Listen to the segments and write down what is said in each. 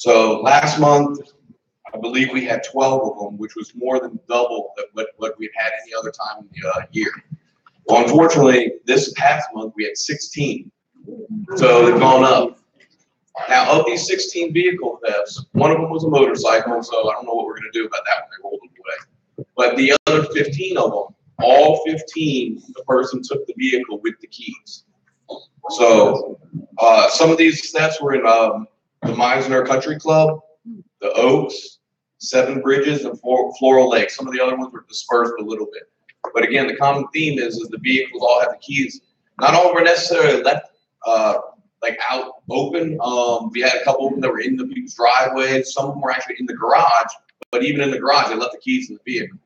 So last month, I believe we had 12 of them, which was more than double what we've had any other time in the year. Well, unfortunately, this past month we had 16, so they've gone up. Now, of these 16 vehicle thefts, one of them was a motorcycle, so I don't know what we're going to do about that when they rolled it away. But the other 15 of them, all 15, the person took the vehicle with the keys. So some of these thefts were in the Meisner Country Club, the Oaks, Seven Bridges, and Floral Lake. Some of the other ones were dispersed a little bit. But again, the common theme is the vehicles all have the keys. Not all were necessarily left like out open. We had a couple of them that were in the people's driveways. Some of them were actually in the garage, but even in the garage, they left the keys in the vehicle.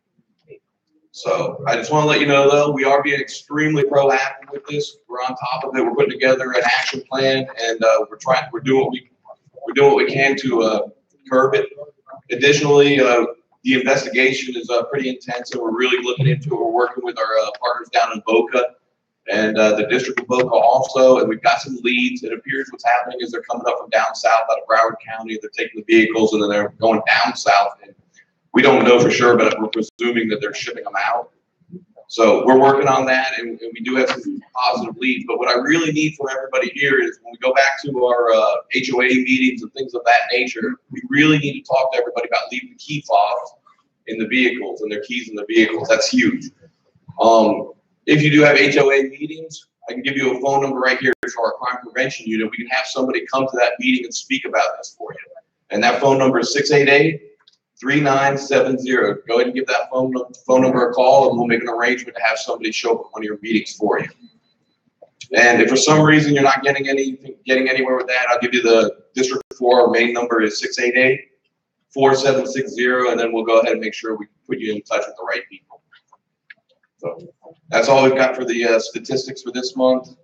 So I just want to let you know, though, we are being extremely proactive with this. We're on top of it. We're putting together an action plan, and we're doing what we can to curb it. Additionally, the investigation is pretty intense, and we're really looking into it. We're working with our partners down in Boca and the District of Boca also, and we've got some leads. It appears what's happening is they're coming up from down south out of Broward County. They're taking the vehicles, and then they're going down south. And we don't know for sure, but we're presuming that they're shipping them out. So we're working on that, and we do have some positive leads. But what I really need from everybody here is when we go back to our HOA meetings and things of that nature, we really need to talk to everybody about leaving the key fobs in the vehicles and their keys in the vehicles. That's huge. If you do have HOA meetings, I can give you a phone number right here for our crime prevention unit. We can have somebody come to that meeting and speak about this for you. And that phone number is 688-3970. Go ahead and give that phone number a call, and we'll make an arrangement to have somebody show up at one of your meetings for you. And if for some reason you're not getting anywhere with that, I'll give you the District 4 main number is 688-4760, and then we'll go ahead and make sure we put you in touch with the right people. So that's all we've got for the statistics for this month.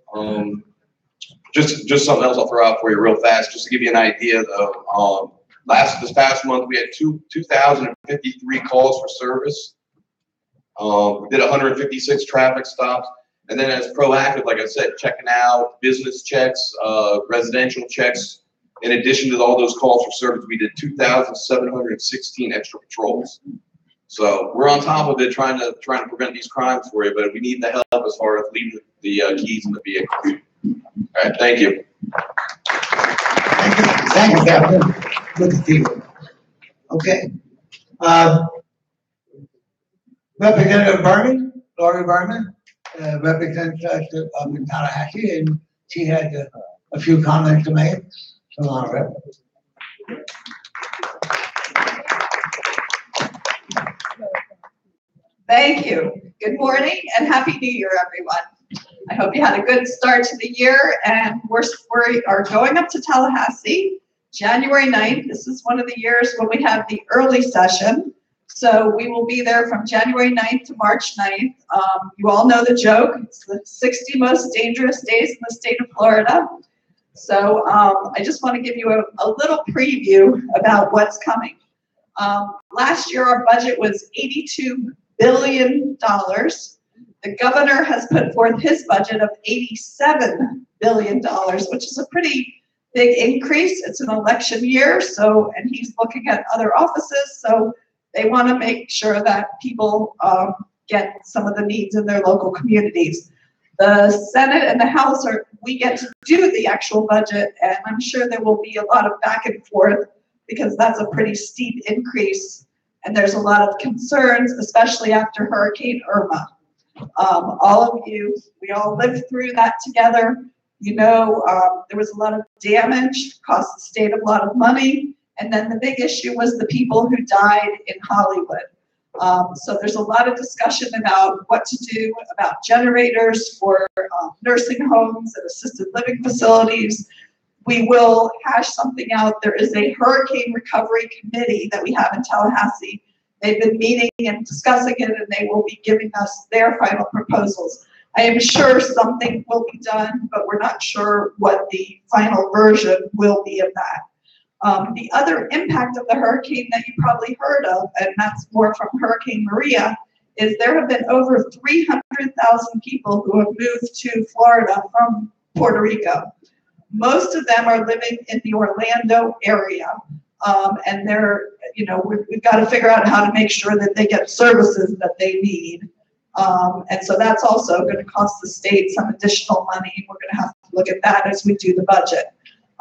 Just something else I'll throw out for you real fast, just to give you an idea though. This past month we had 2,053 calls for service. We did 156 traffic stops, and then as proactive, like I said, checking out business checks, residential checks. In addition to all those calls for service, we did 2,716 extra patrols. So we're on top of it, trying to prevent these crimes for you, but we need the help as far as leaving the keys in the vehicle. All right, thank you. Thank you, Captain. Good to see you. Okay. Representative Berman, Lori Berman, represents us up in Tallahassee, and she had a few comments to make. Come on, Rep. Thank you. Good morning and Happy New Year, everyone. I hope you had a good start to the year, and we are going up to Tallahassee January 9th. This is one of the years when we have the early session. So we will be there from January 9th to March 9th. You all know the joke. It's the 60 most dangerous days in the state of Florida. So I just want to give you a little preview about what's coming. Last year, our budget was $82 billion. The governor has put forth his budget of $87 billion, which is a pretty big increase. It's an election year, and he's looking at other offices, so they want to make sure that people get some of the needs in their local communities. The Senate and the House we get to do the actual budget, and I'm sure there will be a lot of back and forth because that's a pretty steep increase, and there's a lot of concerns, especially after Hurricane Irma. All of you, we all lived through that together. You know, there was a lot of damage, cost the state a lot of money, and then the big issue was the people who died in Hollywood. So there's a lot of discussion about what to do about generators for nursing homes and assisted living facilities. We will hash something out. There is a hurricane recovery committee that we have in Tallahassee. They've been meeting and discussing it, and they will be giving us their final proposals. I am sure something will be done, but we're not sure what the final version will be of that. The other impact of the hurricane that you probably heard of, and that's more from Hurricane Maria, is there have been over 300,000 people who have moved to Florida from Puerto Rico. Most of them are living in the Orlando area. And they're, we've got to figure out how to make sure that they get services that they need. And so that's also going to cost the state some additional money. We're going to have to look at that as we do the budget.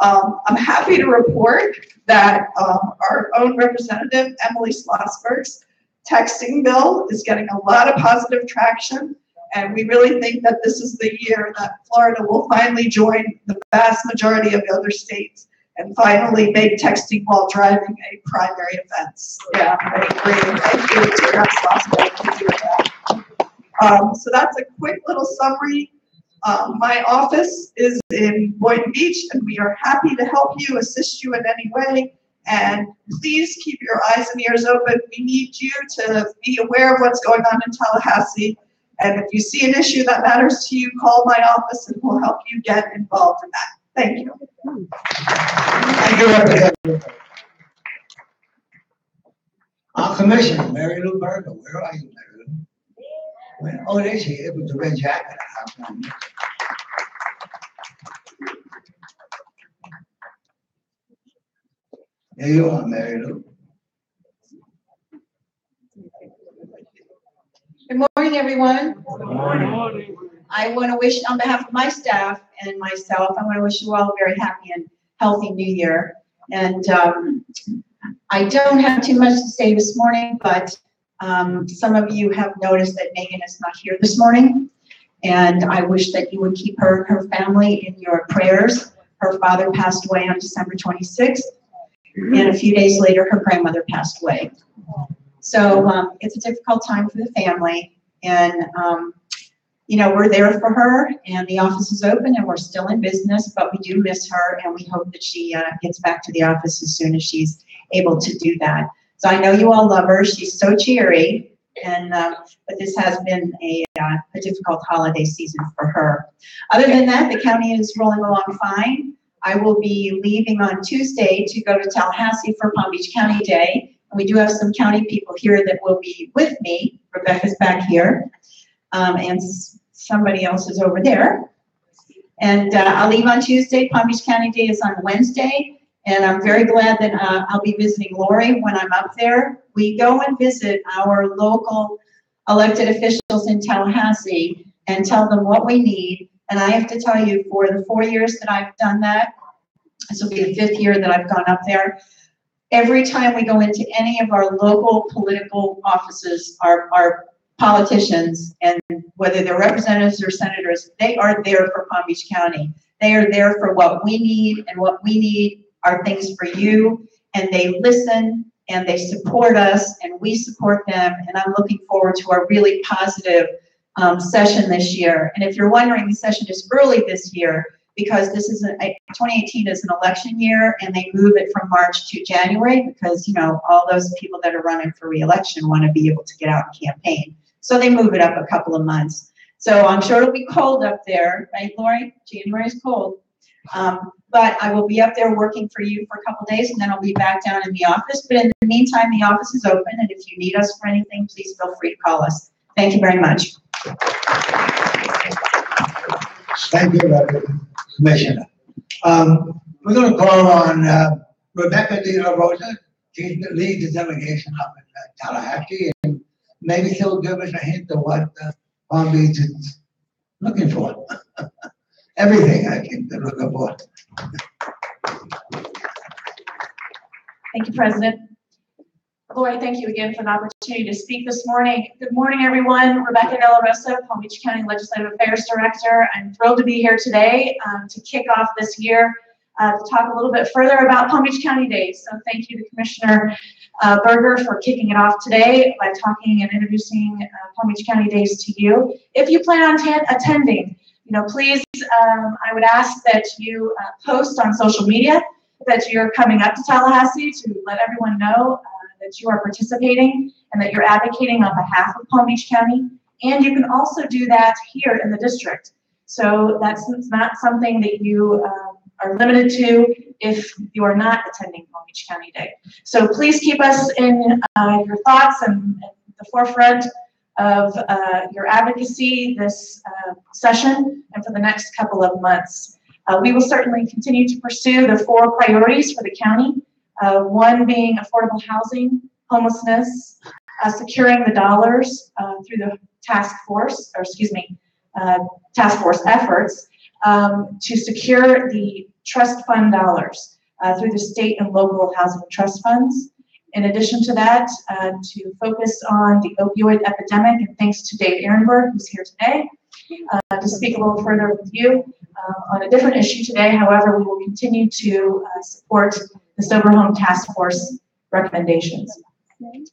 I'm happy to report that our own representative, Emily Schlossberg's texting bill is getting a lot of positive traction. And we really think that this is the year that Florida will finally join the vast majority of the other states and finally make texting while driving a primary offense. Yeah, I agree. Thank you to Rex Schlossberg for doing that. So that's a quick little summary. My office is in Boynton Beach, and we are happy to help you, assist you in any way. And please keep your eyes and ears open. We need you to be aware of what's going on in Tallahassee. And if you see an issue that matters to you, call my office and we'll help you get involved in that. Thank you. Thank you, Representative. Our commissioner, Mary Lou Berger. Where are you, Mary Lou? Oh, there she is with the red jacket. There you are, Mary Lou. Good morning, everyone. Good morning. I want to wish, on behalf of my staff and myself, I want to wish you all a very happy and healthy new year. And I don't have too much to say this morning, but some of you have noticed that Megan is not here this morning. And I wish that you would keep her and her family in your prayers. Her father passed away on December 26th. And a few days later, her grandmother passed away. So it's a difficult time for the family, and we're there for her, and the office is open, and we're still in business, but we do miss her, and we hope that she gets back to the office as soon as she's able to do that. So I know you all love her. She's so cheery, and but this has been a difficult holiday season for her. Other than that, the county is rolling along fine. I will be leaving on Tuesday to go to Tallahassee for Palm Beach County Day. We do have some county people here that will be with me. Rebecca's back here, and somebody else is over there. And I'll leave on Tuesday. Palm Beach County Day is on Wednesday, and I'm very glad that I'll be visiting Lori when I'm up there. We go and visit our local elected officials in Tallahassee and tell them what we need. And I have to tell you, for the 4 years that I've done that, this will be the 5th year that I've gone up there. Every time we go into any of our local political offices, our politicians, and whether they're representatives or senators, they are there for Palm Beach County. They are there for what we need, and what we need are things for you. And they listen, and they support us, and we support them. And I'm looking forward to a really positive session this year. And if you're wondering, the session is early this year, because this is 2018 is an election year, and they move it from March to January because, all those people that are running for re-election want to be able to get out and campaign. So they move it up a couple of months. So I'm sure it'll be cold up there, right, Lori? January is cold. But I will be up there working for you for a couple of days, and then I'll be back down in the office. But in the meantime, the office is open, and if you need us for anything, please feel free to call us. Thank you very much. Thank you, Commissioner. We're going to call on Rebecca De La Rosa. She leads the delegation up in Tallahassee, and maybe she'll give us a hint of what Palm Beach is looking for. Everything, I think, they're looking for. Thank you, President. Lori, thank you again for the opportunity to speak this morning. Good morning, everyone. Rebecca De La Rosa, Palm Beach County Legislative Affairs Director. I'm thrilled to be here today to kick off this year to talk a little bit further about Palm Beach County Days. So thank you to Commissioner Berger for kicking it off today by talking and introducing Palm Beach County Days to you. If you plan on attending, please, I would ask that you post on social media that you're coming up to Tallahassee to let everyone know that you are participating and that you're advocating on behalf of Palm Beach County. And you can also do that here in the district. So that's not something that you are limited to if you are not attending Palm Beach County Day. So please keep us in your thoughts and at the forefront of your advocacy this session and for the next couple of months. We will certainly continue to pursue the 4 priorities for the county One being affordable housing, homelessness, securing the dollars through the task force efforts to secure the trust fund dollars through the state and local housing trust funds. In addition to that, to focus on the opioid epidemic, and thanks to Dave Ehrenberg, who's here today, to speak a little further with you on a different issue today. However, we will continue to support the Sober Home Task Force recommendations.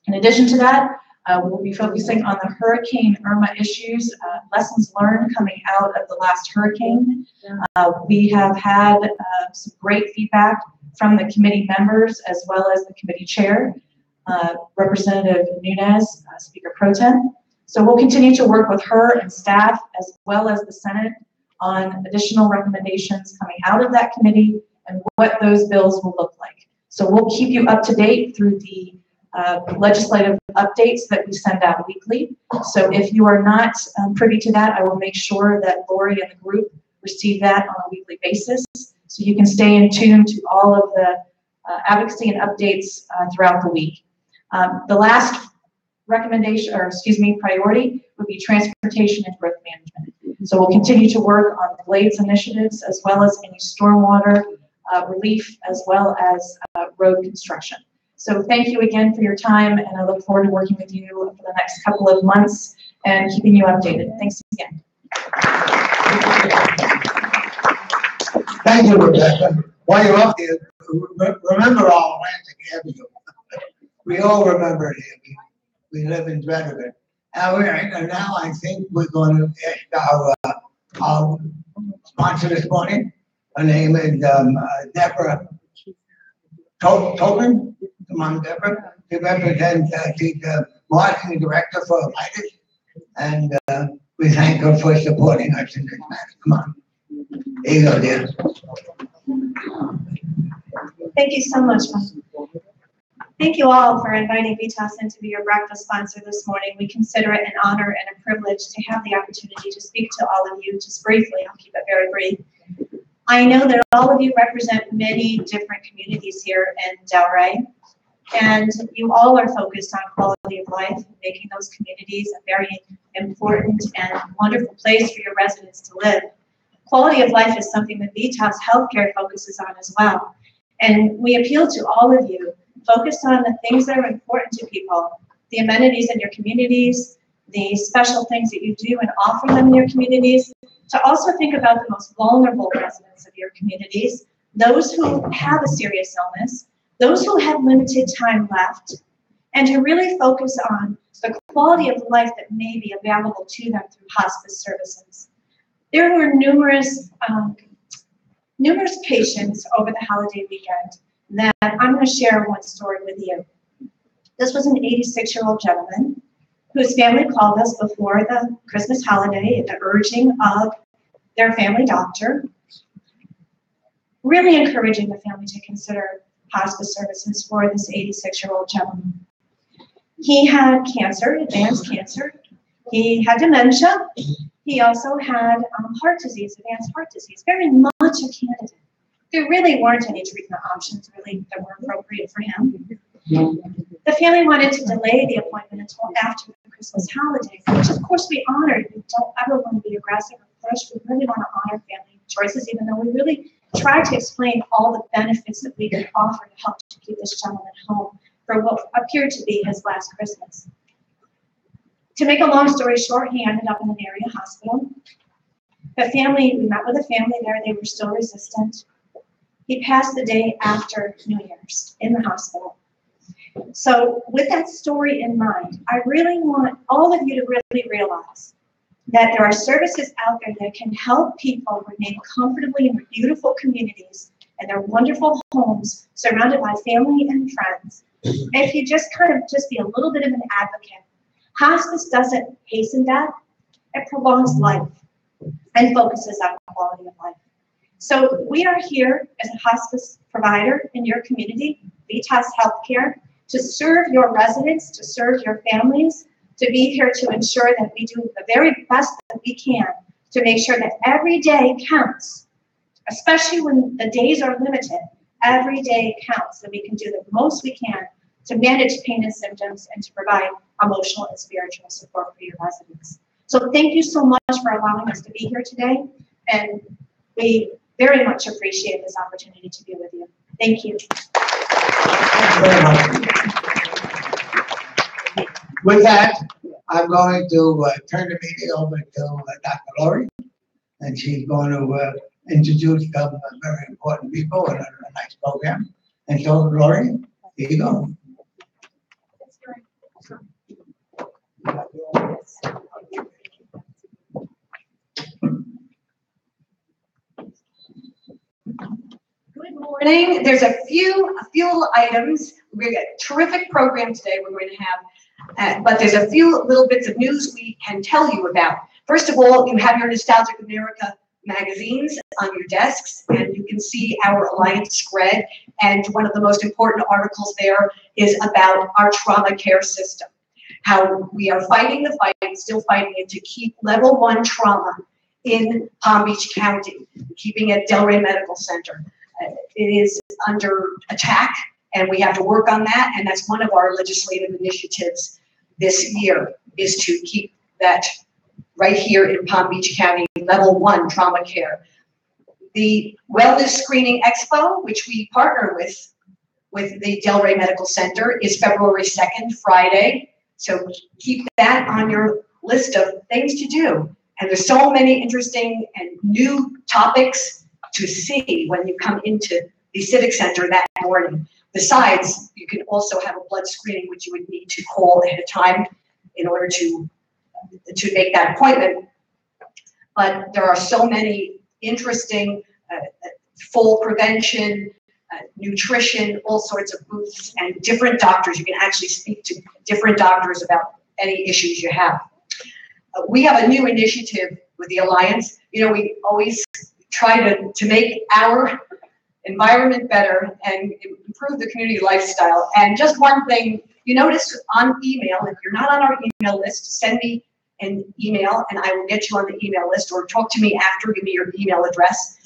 In addition to that, we will be focusing on the Hurricane Irma issues, lessons learned coming out of the last hurricane. We have had some great feedback from the committee members as well as the committee chair, Representative Nunez, Speaker Pro Tem. So we'll continue to work with her and staff as well as the Senate on additional recommendations coming out of that committee and what those bills will look like. So we'll keep you up to date through the legislative updates that we send out weekly. So if you are not privy to that, I will make sure that Lori and the group receive that on a weekly basis, so you can stay in tune to all of the advocacy and updates throughout the week. The last recommendation, or excuse me, priority would be transportation and growth management. So we'll continue to work on the Glades initiatives as well as any stormwater relief as well as road construction. So thank you again for your time, and I look forward to working with you for the next couple of months and keeping you updated. Thanks again. Thank you, Rebecca. While you're up here, remember our Atlantic Avenue. We all remember it here. We live in dread of it. Now I think we're going to ask our sponsor this morning. Her name is Deborah Tobin. Come on, Deborah. She represents the marketing director for United, and we thank her for supporting us in this matter. Come on. There you go, dear. Thank you so much, Mom. Thank you all for inviting VITAS in to be your breakfast sponsor this morning. We consider it an honor and a privilege to have the opportunity to speak to all of you just briefly. I'll keep it very brief. I know that all of you represent many different communities here in Delray, and you all are focused on quality of life, making those communities a very important and wonderful place for your residents to live. Quality of life is something that VITAS Healthcare focuses on as well. And we appeal to all of you, focus on the things that are important to people, the amenities in your communities, the special things that you do and offer them in your communities, to also think about the most vulnerable residents of your communities, those who have a serious illness, those who have limited time left, and to really focus on the quality of life that may be available to them through hospice services. There were numerous patients over the holiday weekend that I'm going to share one story with you. This was an 86-year-old gentleman whose family called us before the Christmas holiday at the urging of their family doctor, really encouraging the family to consider hospice services for this 86-year-old gentleman. He had cancer, advanced cancer. He had dementia. He also had heart disease, advanced heart disease, very much a candidate. There really weren't any treatment options really that were appropriate for him. The family wanted to delay the appointment until after the Christmas holiday, which of course we honored. We don't ever want to be aggressive or push. We really want to honor family choices, even though we really tried to explain all the benefits that we could offer to help to keep this gentleman home for what appeared to be his last Christmas. To make a long story short, he ended up in an area hospital. We met with the family there. They were still resistant. He passed the day after New Year's in the hospital. So with that story in mind, I really want all of you to really realize that there are services out there that can help people remain comfortably in their beautiful communities and their wonderful homes surrounded by family and friends. If you just be a little bit of an advocate, hospice doesn't hasten death, it prolongs life and focuses on quality of life. So we are here as a hospice provider in your community, VITAS Healthcare, to serve your residents, to serve your families, to be here to ensure that we do the very best that we can to make sure that every day counts, especially when the days are limited, Every day counts, and we can do the most we can to manage pain and symptoms and to provide emotional and spiritual support for your residents. So thank you so much for allowing us to be here today, and we very much appreciate this opportunity to be with you. Thank you. Thank you very much. With that, I'm going to turn the meeting over to Dr. Lori, and she's going to introduce some very important people in a nice program. And so, Lori, here you go. Good morning. There's a few little items. We've got a terrific program today we're going to have, but there's a few little bits of news we can tell you about. First of all, you have your Nostalgic America magazines on your desks, and you can see our Alliance spread, and one of the most important articles there is about our trauma care system, how we are fighting the fight, still fighting it, to keep level 1 trauma in Palm Beach County, keeping it Delray Medical Center. It is under attack, and we have to work on that, and that's one of our legislative initiatives this year, is to keep that right here in Palm Beach County, level 1 trauma care. The Wellness Screening Expo, which we partner with the Delray Medical Center, is February 2nd, Friday. So keep that on your list of things to do. And there's so many interesting and new topics to see when you come into the Civic Center that morning. Besides, you can also have a blood screening, which you would need to call ahead of time in order to make that appointment. But there are so many interesting fall prevention, nutrition, all sorts of booths, and different doctors. You can actually speak to different doctors about any issues you have. We have a new initiative with the Alliance. You know, we always try to make our environment better and improve the community lifestyle. And just one thing, you notice on email, if you're not on our email list, send me an email and I will get you on the email list, or talk to me after, give me your email address.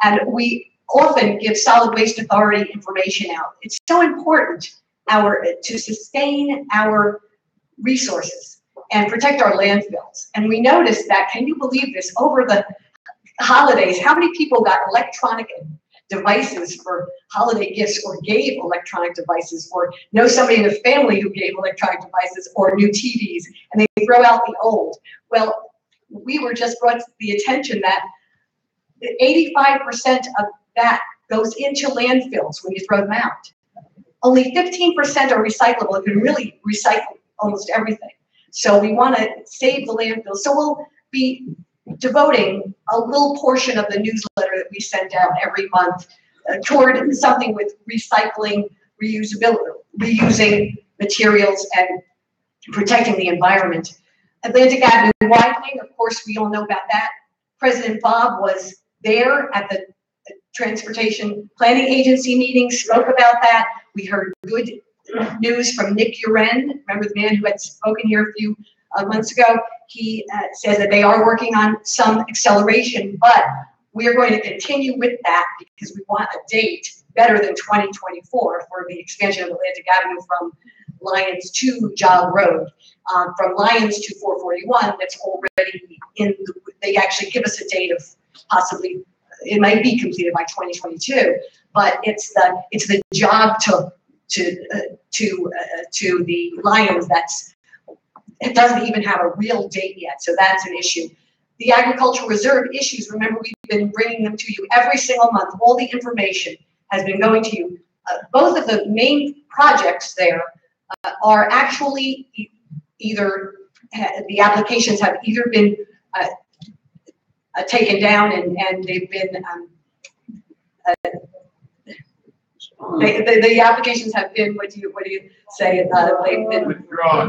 And we often give Solid Waste Authority information out. It's so important to sustain our resources and protect our landfills. And we noticed that, can you believe this, over the holidays, how many people got electronic devices for holiday gifts, or gave electronic devices, or know somebody in the family who gave electronic devices or new TVs, and they throw out the old. Well, we were just brought to the attention that 85% of that goes into landfills when you throw them out. Only 15% are recyclable. You can really recycle almost everything. So we want to save the landfills. So we'll be devoting a little portion of the newsletter that we send out every month toward something with recycling, reusing materials, and protecting the environment. Atlantic Avenue widening, of course, we all know about that. President Bob was there at the Transportation Planning Agency meeting, spoke about that. We heard good news from Nick Uren, remember the man who had spoken here a few months ago. He says that they are working on some acceleration, but we are going to continue with that because we want a date better than 2024 for the expansion of Atlantic Avenue from Lyons to Jog Road. From Lyons to 441, that's already they actually give us a date of possibly, it might be completed by 2022, but it's the jog to the Lyons it doesn't even have a real date yet, so that's an issue. The agricultural reserve issues, remember, we've been bringing them to you every single month. All the information has been going to you. Both of the main projects there are actually either, the applications have either been taken down and they've been, the applications have been, what do you say, they've been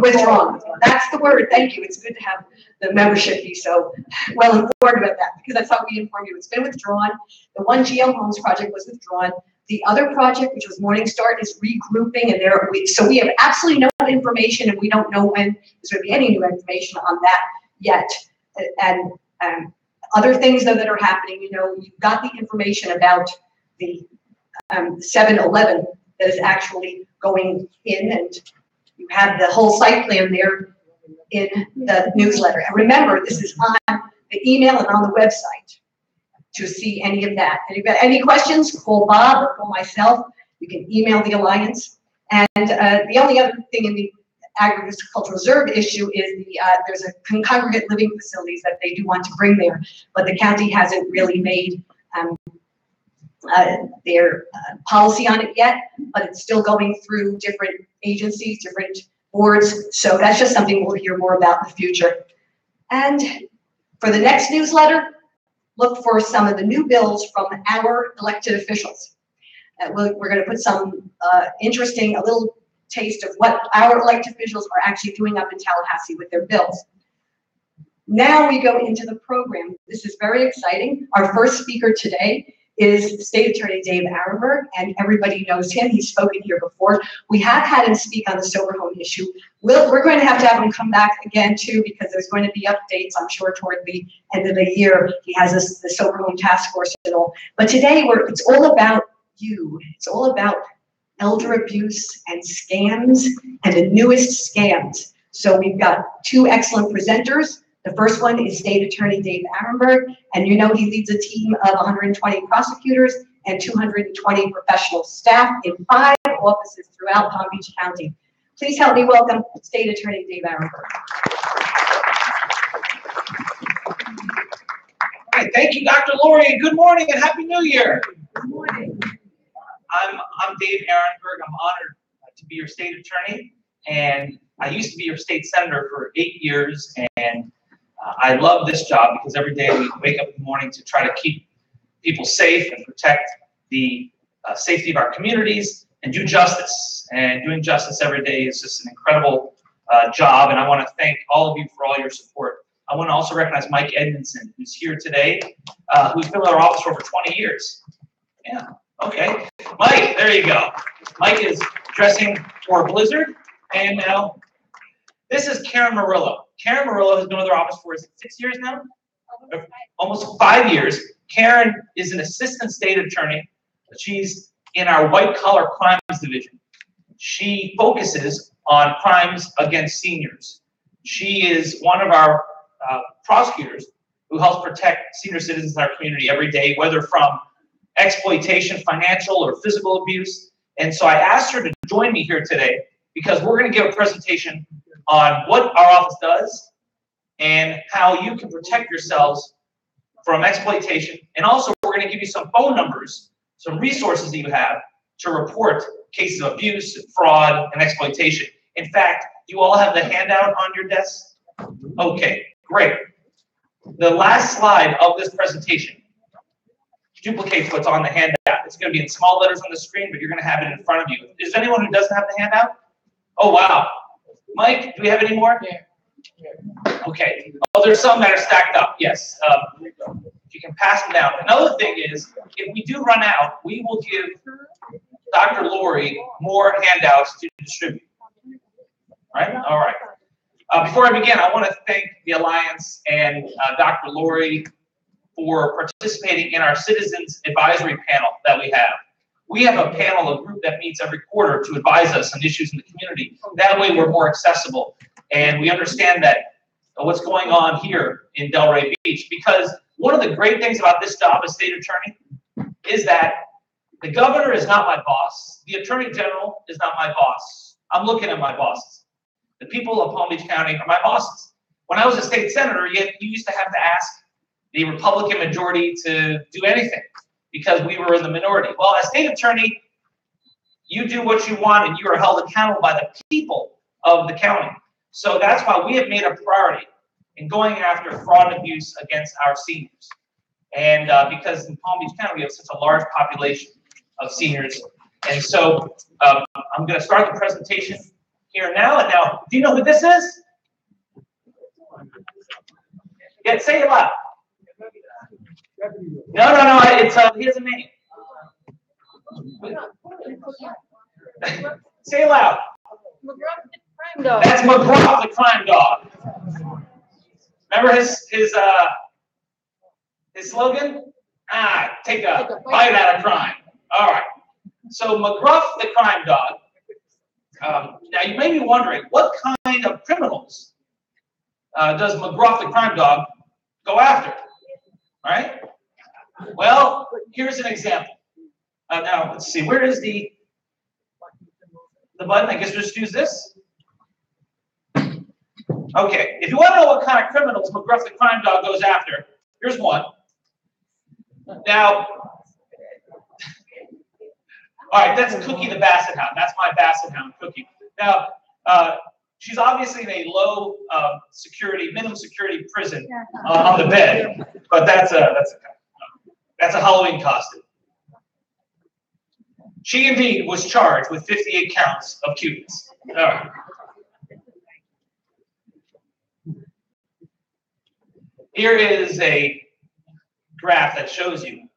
withdrawn. That's the word, thank you. It's good to have the membership be so well informed about that, because that's how we inform you. It's been withdrawn. The one GL Homes project was withdrawn. The other project, which was Morning Start, is regrouping, and so we have absolutely no information, and we don't know when there's going to be any new information on that yet. And other things, though, that are happening, you've got the information about the 7-Eleven that is actually going in, and you have the whole site plan there in the newsletter. And remember, this is on the email and on the website to see any of that. And if you have any questions, call Bob or call myself. You can email the Alliance. And the only other thing in the agricultural reserve issue is there's a congregate living facilities that they do want to bring there, but the county hasn't really made their policy on it yet, but it's still going through different agencies, different boards. So that's just something we'll hear more about in the future. And for the next newsletter, look for some of the new bills from our elected officials. We're going to put some interesting, a little taste of what our elected officials are actually doing up in Tallahassee with their bills. Now we go into the program. This is very exciting. Our first speaker today is State Attorney Dave Arenberg, and everybody knows him. He's spoken here before. We have had him speak on the sober home issue. We're going to have him come back again too, because there's going to be updates, I'm sure, toward the end of the year. He has the sober home task force and all. But today it's all about you. It's all about elder abuse and scams and the newest scams. So we've got two excellent presenters. The first one is State Attorney Dave Arenberg, and you know he leads a team of 120 prosecutors and 220 professional staff in 5 offices throughout Palm Beach County. Please help me welcome State Attorney Dave Arenberg. All right, thank you, Dr. Lori, and good morning and Happy New Year. Good morning. I'm Dave Arenberg. I'm honored to be your state attorney, and I used to be your state senator for 8 years, and I love this job because every day we wake up in the morning to try to keep people safe and protect the safety of our communities and do justice. And doing justice every day is just an incredible job, and I want to thank all of you for all your support. I want to also recognize Mike Edmondson, who's here today, who's been in our office for over 20 years. Yeah, okay. Mike, there you go. Mike is dressing for a blizzard, and now this is Karen Murillo. Karen Murillo has been with our office for, is it 6 years now? Almost 5 years. Karen is an assistant state attorney. She's in our white collar crimes division. She focuses on crimes against seniors. She is one of our prosecutors who helps protect senior citizens in our community every day, whether from exploitation, financial or physical abuse. And so I asked her to join me here today because we're going to give a presentation on what our office does and how you can protect yourselves from exploitation. And also we're going to give you some phone numbers, some resources that you have to report cases of abuse, fraud, and exploitation. In fact, you all have the handout on your desk? Okay, great. The last slide of this presentation duplicates what's on the handout. It's going to be in small letters on the screen, but you're going to have it in front of you. Is there anyone who doesn't have the handout? Oh, wow. Mike, do we have any more? Yeah. Okay. Oh, there's some that are stacked up. Yes. If you can pass them down. Another thing is, if we do run out, we will give Dr. Lori more handouts to distribute. Right? All right. Before I begin, I want to thank the Alliance and Dr. Lori for participating in our Citizens Advisory Panel that we have. We have a panel, a group that meets every quarter to advise us on issues in the community. That way we're more accessible. And we understand that what's going on here in Delray Beach, because one of the great things about this job as state attorney is that the governor is not my boss. The attorney general is not my boss. I'm looking at my bosses. The people of Palm Beach County are my bosses. When I was a state senator, you used to have to ask the Republican majority to do anything because we were in the minority. Well, as state attorney, you do what you want and you are held accountable by the people of the county. So that's why we have made a priority in going after fraud and abuse against our seniors. And because in Palm Beach County, we have such a large population of seniors. And so I'm going to start the presentation here now. And now, do you know who this is? Yeah, say it loud. No, it's he has a name. Say it loud. That's McGraw, the crime dog. Remember his slogan? Take a bite out of crime. All right. So McGruff the crime dog. Now you may be wondering, what kind of criminals does McGruff the crime dog go after? Right? Well, here's an example. Now let's see, where is the button? I guess we'll just use this. Okay, if you want to know what kind of criminals McGruff the crime dog goes after, here's one. Now, all right, that's Cookie the Basset Hound. That's my Basset Hound, Cookie. Now, she's obviously in a low security, minimum security prison on the bed, but that's a Halloween costume. She indeed was charged with 58 counts of cuteness. All right. Here is a graph that shows you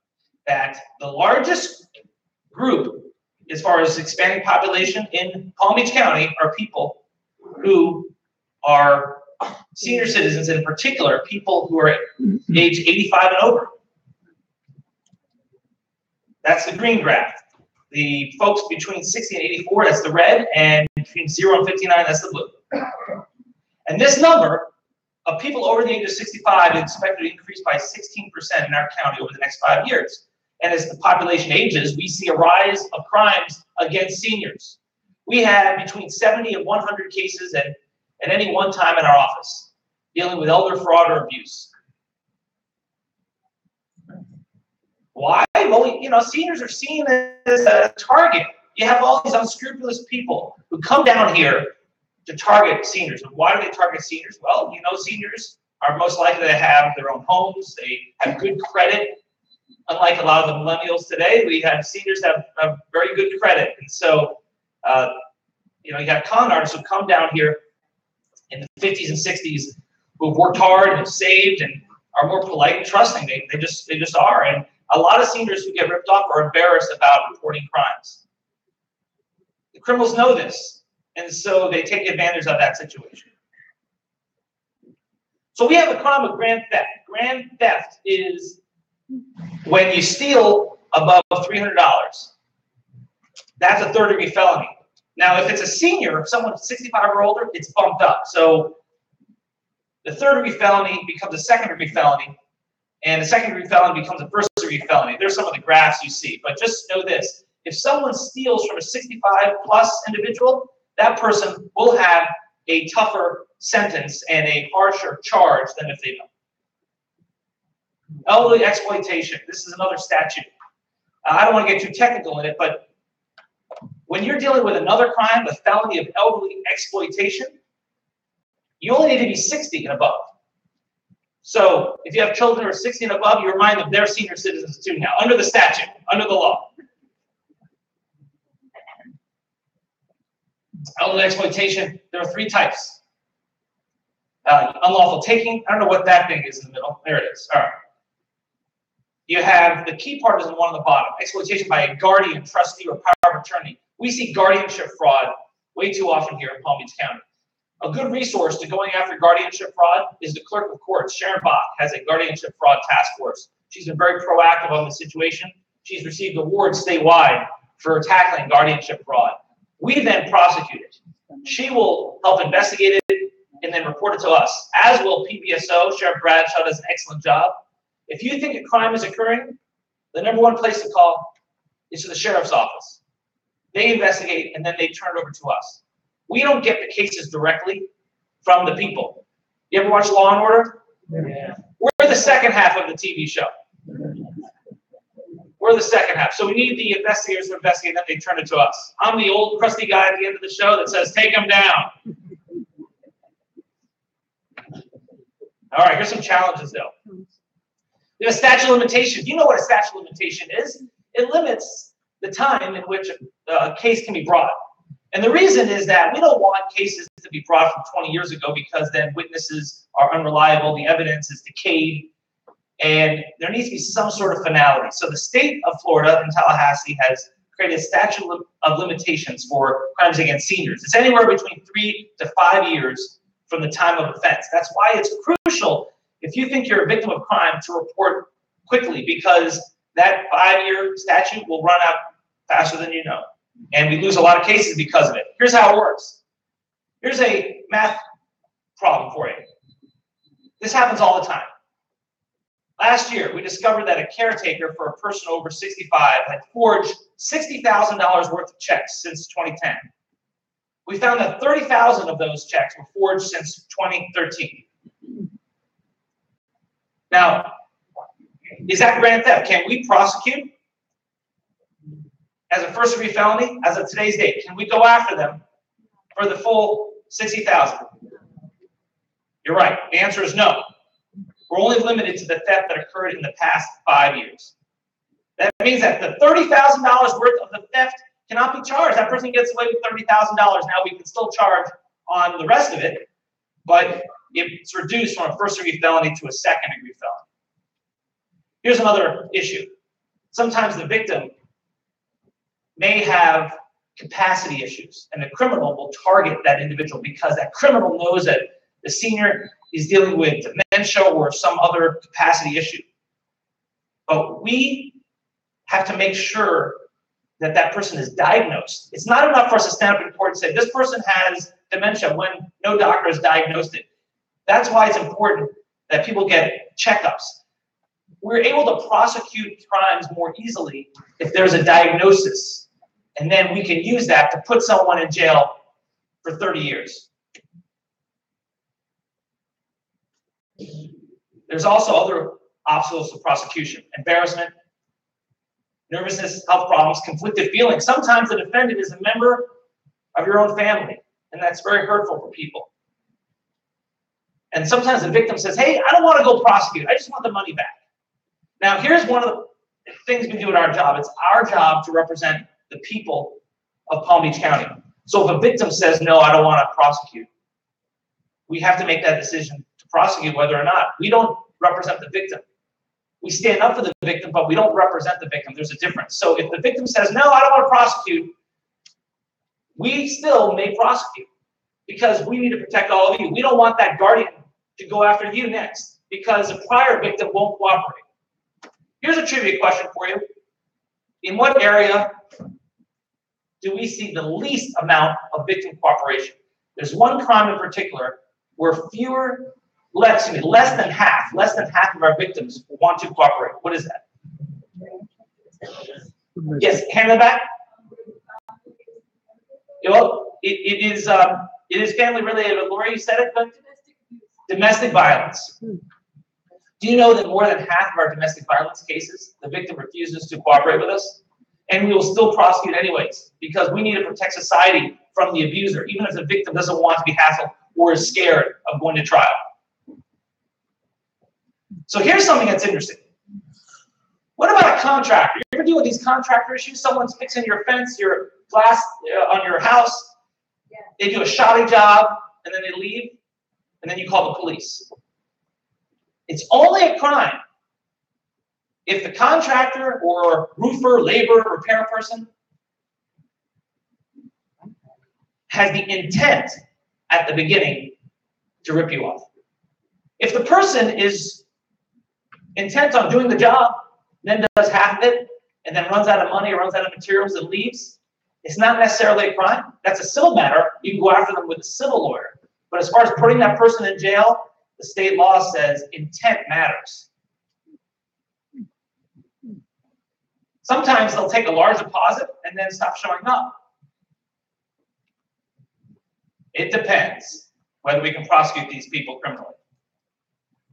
that the largest group, as far as Hispanic population in Palm Beach County, are people who are senior citizens, in particular, people who are age 85 and over. That's the green graph. The folks between 60 and 84, that's the red, and between 0 and 59, that's the blue. And this number of people over the age of 65 is expected to increase by 16% in our county over the next 5 years. And as the population ages, we see a rise of crimes against seniors. We have between 70 and 100 cases at any one time in our office dealing with elder fraud or abuse. Why? Well, you know, seniors are seen as a target. You have all these unscrupulous people who come down here to target seniors. And why do they target seniors? Well, you know, seniors are most likely to have their own homes. They have good credit. Unlike a lot of the millennials today, we have seniors that have very good credit. And so, you know, you have con artists who come down here in the 50s and 60s who've worked hard and have saved and are more polite and trusting. They just are. And a lot of seniors who get ripped off are embarrassed about reporting crimes. The criminals know this, and so they take advantage of that situation. So we have a crime of grand theft. Grand theft is when you steal above $300. That's a third-degree felony. Now, if it's a senior, someone 65 or older, it's bumped up. So the third-degree felony becomes a second-degree felony, and the second-degree felony becomes a first-degree felony. There's some of the graphs you see, but just know this. If someone steals from a 65-plus individual, that person will have a tougher sentence and a harsher charge than if they don't. Elderly exploitation. This is another statute. I don't want to get too technical in it, but when you're dealing with another crime, the felony of elderly exploitation, you only need to be 60 and above. So if you have children who are 60 and above, you remind them they're senior citizens too now, under the statute, under the law. Elderly exploitation, there are 3 types. Unlawful taking, I don't know what that thing is in the middle. There it is. All right. You have, the key part is the one on the bottom, exploitation by a guardian, trustee, or power of attorney. We see guardianship fraud way too often here in Palm Beach County. A good resource to going after guardianship fraud is the clerk of courts. Sharon Bach has a guardianship fraud task force. She's been very proactive on the situation. She's received awards statewide for tackling guardianship fraud. We then prosecute it. She will help investigate it and then report it to us, as will PBSO. Sheriff Bradshaw does an excellent job. If you think a crime is occurring, the #1 place to call is to the sheriff's office. They investigate and then they turn it over to us. We don't get the cases directly from the people. You ever watch Law and Order? Yeah. We're the second half of the TV show. We're the second half. So we need the investigators to investigate, and then they turn it to us. I'm the old crusty guy at the end of the show that says, take them down. All right, here's some challenges though. We have a statute of limitation. You know what a statute of limitation is. It limits the time in which a case can be brought. And the reason is that we don't want cases to be brought from 20 years ago because then witnesses are unreliable, the evidence is decayed, and there needs to be some sort of finality. So the state of Florida and Tallahassee has created a statute of limitations for crimes against seniors. It's anywhere between 3 to 5 years from the time of offense. That's why it's crucial, if you think you're a victim of crime, to report quickly, because that 5-year statute will run out faster than you know. And we lose a lot of cases because of it. Here's how it works. Here's a math problem for you. This happens all the time. Last year, we discovered that a caretaker for a person over 65 had forged $60,000 worth of checks since 2010. We found that 30,000 of those checks were forged since 2013. Now, is that grand theft? Can we prosecute as a first-degree felony as of today's date? Can we go after them for the full 60,000? You're right. The answer is no. We're only limited to the theft that occurred in the past 5 years. That means that the $30,000 worth of the theft cannot be charged. That person gets away with $30,000. Now we can still charge on the rest of it, but it's reduced from a first-degree felony to a second-degree felony. Here's another issue. Sometimes the victim may have capacity issues, and the criminal will target that individual because that criminal knows that the senior is dealing with dementia or some other capacity issue. But we have to make sure that that person is diagnosed. It's not enough for us to stand up in court and say, this person has dementia when no doctor has diagnosed it. That's why it's important that people get checkups. We're able to prosecute crimes more easily if there's a diagnosis, and then we can use that to put someone in jail for 30 years. There's also other obstacles to prosecution: embarrassment, nervousness, health problems, conflicted feelings. Sometimes the defendant is a member of your own family, and that's very hurtful for people. And sometimes the victim says, hey, I don't want to go prosecute. I just want the money back. Now, here's one of the things we do in our job. It's our job to represent the people of Palm Beach County. So if a victim says, no, I don't want to prosecute, we have to make that decision to prosecute whether or not. We don't represent the victim. We stand up for the victim, but we don't represent the victim. There's a difference. So if the victim says, no, I don't want to prosecute, we still may prosecute because we need to protect all of you. We don't want that guardian to go after you next because the prior victim won't cooperate. Here's a trivia question for you. In what area do we see the least amount of victim cooperation? There's one crime in particular where less than half of our victims want to cooperate. What is that? Yes, hand in the back. Well, it is family related. Lori, you said it, but domestic violence. Do you know that more than half of our domestic violence cases, the victim refuses to cooperate with us? And we will still prosecute anyways, because we need to protect society from the abuser, even if the victim doesn't want to be hassled or is scared of going to trial. So here's something that's interesting. What about a contractor? You ever deal with these contractor issues? Someone's fixing your fence, your glass on your house. They do a shoddy job, and then they leave, and then you call the police. It's only a crime if the contractor or roofer, labor, repair person has the intent at the beginning to rip you off. If the person is intent on doing the job, then does half of it, and then runs out of money or runs out of materials and leaves, it's not necessarily a crime. That's a civil matter. You can go after them with a civil lawyer. But as far as putting that person in jail, the state law says intent matters. Sometimes they'll take a large deposit and then stop showing up. It depends whether we can prosecute these people criminally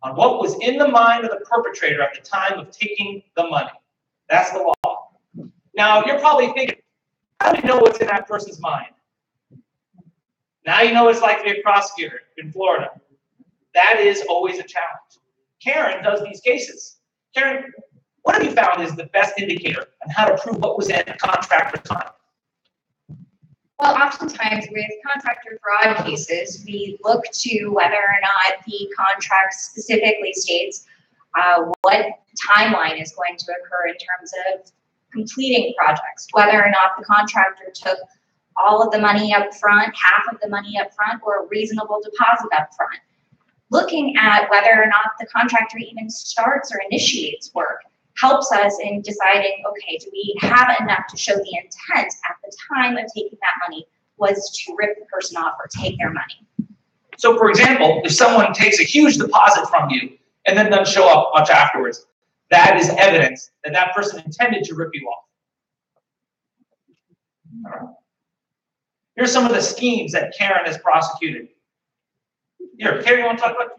on what was in the mind of the perpetrator at the time of taking the money. That's the law. Now, you're probably thinking, how do you know what's in that person's mind? Now you know what it's like to be a prosecutor in Florida. That is always a challenge. Karen does these cases. Karen, what have you found is the best indicator on how to prove what was in a contractor's mind? Well, oftentimes with contractor fraud cases, we look to whether or not the contract specifically states what timeline is going to occur in terms of completing projects, whether or not the contractor took all of the money up front, half of the money up front, or a reasonable deposit up front. Looking at whether or not the contractor even starts or initiates work helps us in deciding, okay, do we have enough to show the intent at the time of taking that money was to rip the person off or take their money. So for example, if someone takes a huge deposit from you and then doesn't show up much afterwards, that is evidence that that person intended to rip you off. All right. Here's some of the schemes that Karen has prosecuted. Here, Karen, you want to talk about?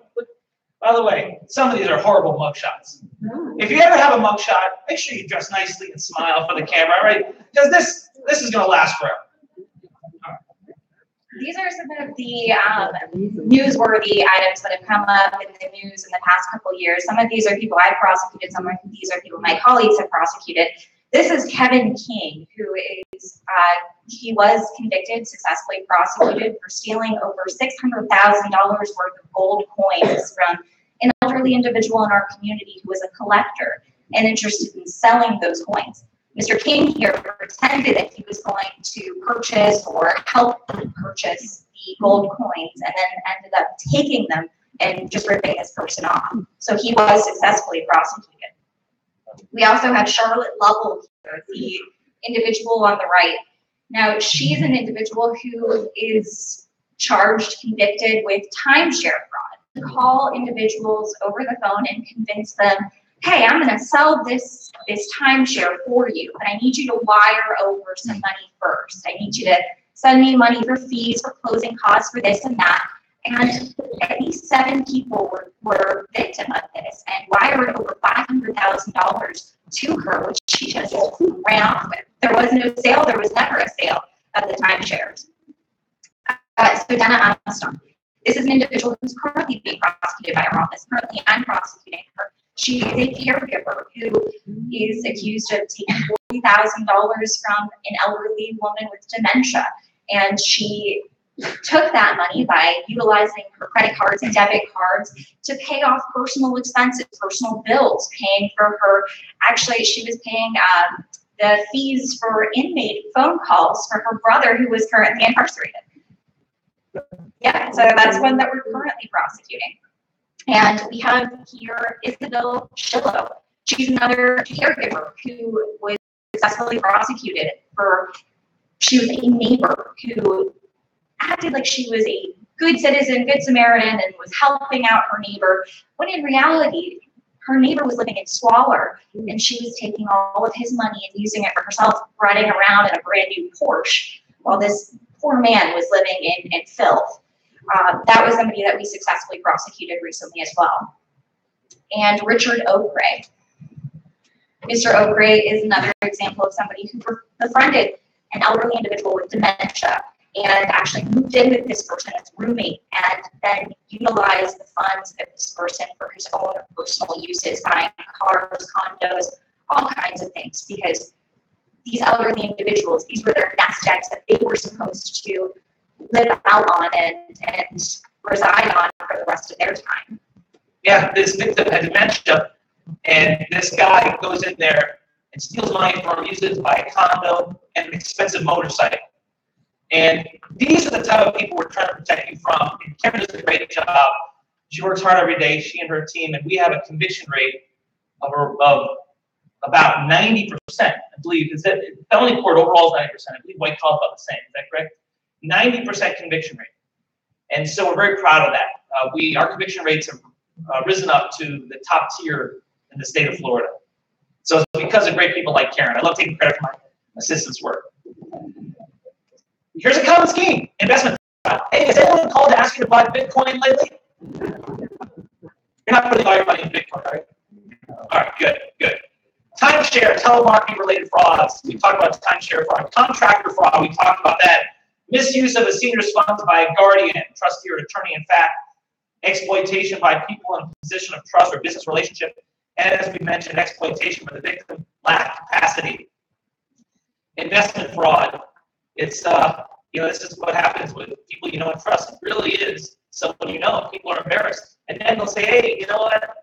By the way, some of these are horrible mugshots. If you ever have a mugshot, make sure you dress nicely and smile for the camera, right? Because this is going to last forever. These are some of the newsworthy items that have come up in the news in the past couple of years. Some of these are people I've prosecuted, some of these are people my colleagues have prosecuted. This is Kevin King, who is, he was convicted, successfully prosecuted for stealing over $600,000 worth of gold coins from an elderly individual in our community who was a collector and interested in selling those coins. Mr. King here pretended that he was going to purchase or help purchase the gold coins and then ended up taking them and just ripping this person off. So he was successfully prosecuted. We also have Charlotte Lovell here, the individual on the right. Now, she's an individual who is charged, convicted with timeshare fraud. To call individuals over the phone and convince them, hey, I'm going to sell this timeshare for you, but I need you to wire over some money first. I need you to send me money for fees, for closing costs, for this and that. And at least 7 people were victim of this and wired over $500,000 to her, which she just ran off with. There was no sale. There was never a sale of the timeshares. So Dana Armstrong, this is an individual who's currently being prosecuted by our office. Currently, I'm prosecuting her. She is a caregiver who is accused of taking $40,000 from an elderly woman with dementia. And she took that money by utilizing her credit cards and debit cards to pay off personal expenses, personal bills, paying for her, actually she was paying the fees for inmate phone calls for her brother who was currently incarcerated. Yeah, so that's one that we're currently prosecuting. And we have here Isabel Shillow. She's another caregiver who was successfully prosecuted for, she was a neighbor who acted like she was a good citizen, good Samaritan, and was helping out her neighbor, when in reality, her neighbor was living in squalor, and she was taking all of his money and using it for herself, riding around in a brand new Porsche, while this poor man was living in filth. That was somebody that we successfully prosecuted recently as well. And Richard Oakray. Mr. Oakray is another example of somebody who befriended an elderly individual with dementia and actually moved in with this person as roommate and then utilized the funds of this person for his own personal uses, buying cars, condos, all kinds of things, because these elderly individuals, these were their nest eggs that they were supposed to live out on and reside on for the rest of their time. Yeah, this victim had dementia, and this guy goes in there and steals money from him, uses it to buy a condo and an expensive motorcycle. And these are the type of people we're trying to protect you from. And Karen does a great job. She works hard every day, she and her team, and we have a conviction rate of about 90%, I believe. Is that the felony court overall is 90%. I believe white collar about the same. Is that correct? 90% conviction rate. And so we're very proud of that. Our conviction rates have risen up to the top tier in the state of Florida. So it's because of great people like Karen. I love taking credit for my assistant's work. Here's a common scheme, investment. Hey, has anyone called to ask you to buy Bitcoin lately? You're not putting all your money in Bitcoin, right? All right, good, good. Timeshare, telemarketing related frauds. We talked about timeshare fraud. Contractor fraud, we talked about that. Misuse of a senior's funds by a guardian, trustee, or attorney in fact. Exploitation by people in a position of trust or business relationship. And as we mentioned, exploitation where the victim lacked capacity. Investment fraud. It's, this is what happens with people you know and trust. It really is someone you know. People are embarrassed. And then they'll say, hey, you know what?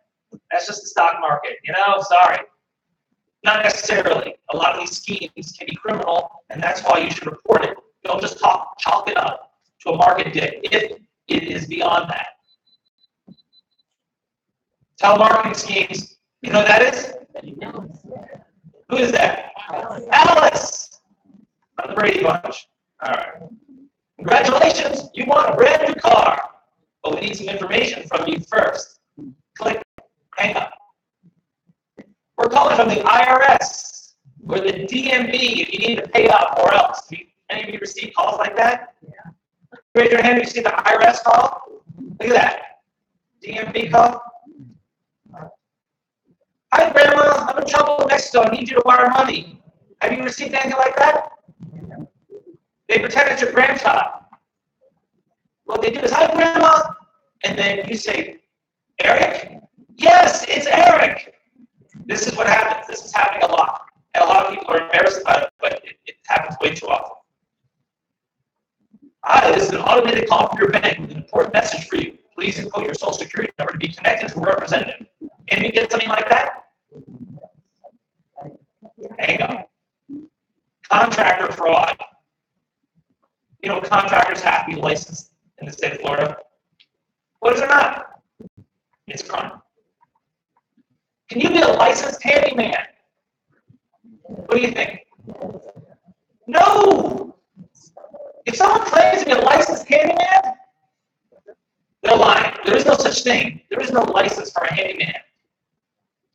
That's just the stock market. Sorry. Not necessarily. A lot of these schemes can be criminal, and that's why you should report it. Don't just chalk it up to a market dip if it is beyond that. Telemarketing schemes, You know who that is? Who is that? Alice! From the Brady Bunch. All right. Congratulations, you won a brand new car. But we need some information from you first. Click, hang up. We're calling from the IRS or the DMV if you need to pay up or else. Any of you receive calls like that? Yeah. Raise your hand if you see the IRS call. Look at that. DMV call. Hi, Grandma. I'm in trouble in Mexico. I need you to wire money. Have you received anything like that? They pretend it's your grandchild. What they do is, hi, Grandma. And then you say, Eric? Yes, it's Eric. This is what happens. This is happening a lot. And a lot of people are embarrassed about it, but it happens way too often. Hi, this is an automated call from your bank with an important message for you. Please input your social security number to be connected to a representative. Can you get something like that? Hang on. Contractor fraud. You know, contractors have to be licensed in the state of Florida. What is it not? It's a crime. Can you be a licensed handyman? What do you think? No! If someone claims to be a licensed handyman, they're lying. There is no such thing. There is no license for a handyman.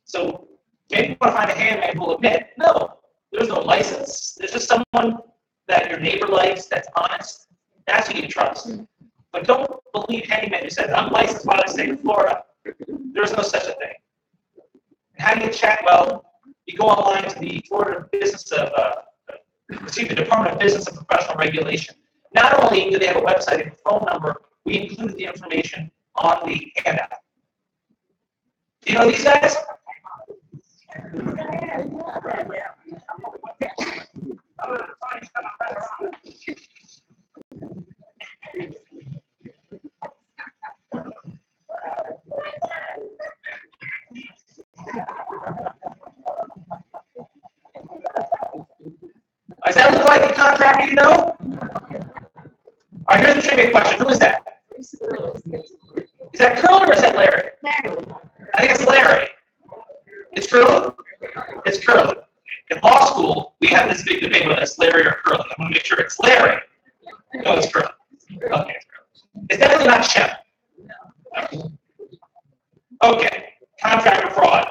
So maybe you want to find a handyman who will admit, no, there's no license. There's just someone that your neighbor likes that's honest. That's who you trust. But don't believe handyman who says, I'm licensed by the state of Florida. There's no such a thing. How do you check? Well, you go online to the Florida the Department of Business and Professional Regulation. Not only do they have a website and a phone number, we included the information on the handout. Do you know these guys? Does that look like a contractor you know? All right, here's a trivia question. Who is that? Is that Curly or is that Larry? Larry. I think it's Larry. It's Curly? It's Curly. In law school, we have this big debate whether it's Larry or Curly. I want to make sure it's Larry. No, it's Curly. Okay. It's definitely not Shep. Okay. Contractor fraud.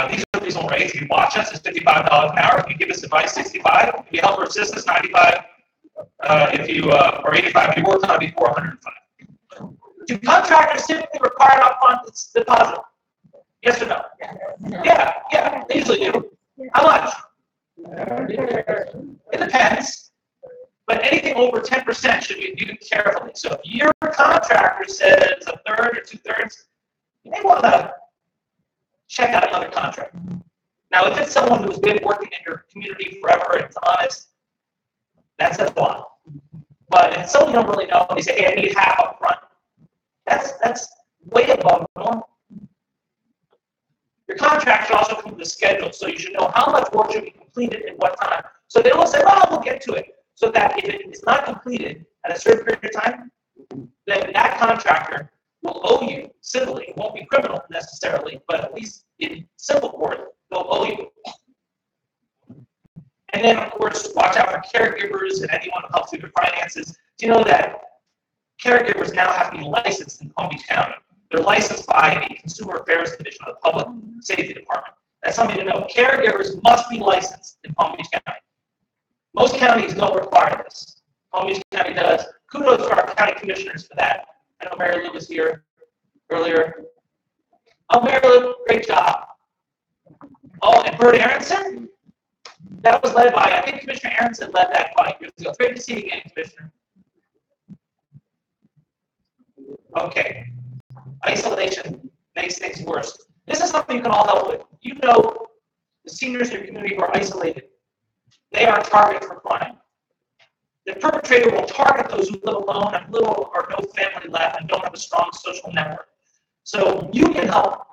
These are reasonable rates. If you watch us, it's $55 an hour. If you give us advice, $65. If you help or assist us, $95. If you or $85. If you work on it, it'd be $405. Do contractors typically require an upfront deposit? Yes or no? Yeah, they usually do. How much? It depends. But anything over 10% should be viewed carefully. So if your contractor says a third or 2/3, you may want to check out another contractor. Now, if it's someone who's been working in your community forever and is honest, that's a lot. But if someone you don't really know, they say, hey, I need half up front, that's way above normal. Your contract should also come with a schedule, so you should know how much work should be completed at what time. So they will say, well, we'll get to it. So that if it is not completed at a certain period of time, then that contractor will owe you civilly. It won't be criminal necessarily, but at least in civil court, they'll owe you. And then, of course, watch out for caregivers and anyone who helps with your finances. Do you know that caregivers now have to be licensed in Palm Beach County? They're licensed by the Consumer Affairs Division of the Public Safety Department. That's something to know. Caregivers must be licensed in Palm Beach County. Most counties don't require this. Palm Beach County does. Kudos to our county commissioners for that. I know Mary Lou was here earlier. Oh, Mary Lou, great job. Oh, and Bert Aronson? That was led by, I think Commissioner Aronson led that 5 years ago. It's great to see you again, Commissioner. Okay. Isolation makes things worse. This is something you can all help with. You know the seniors in your community who are isolated. They are a target for crime. The perpetrator will target those who live alone, have little or no family left, and don't have a strong social network. So you can help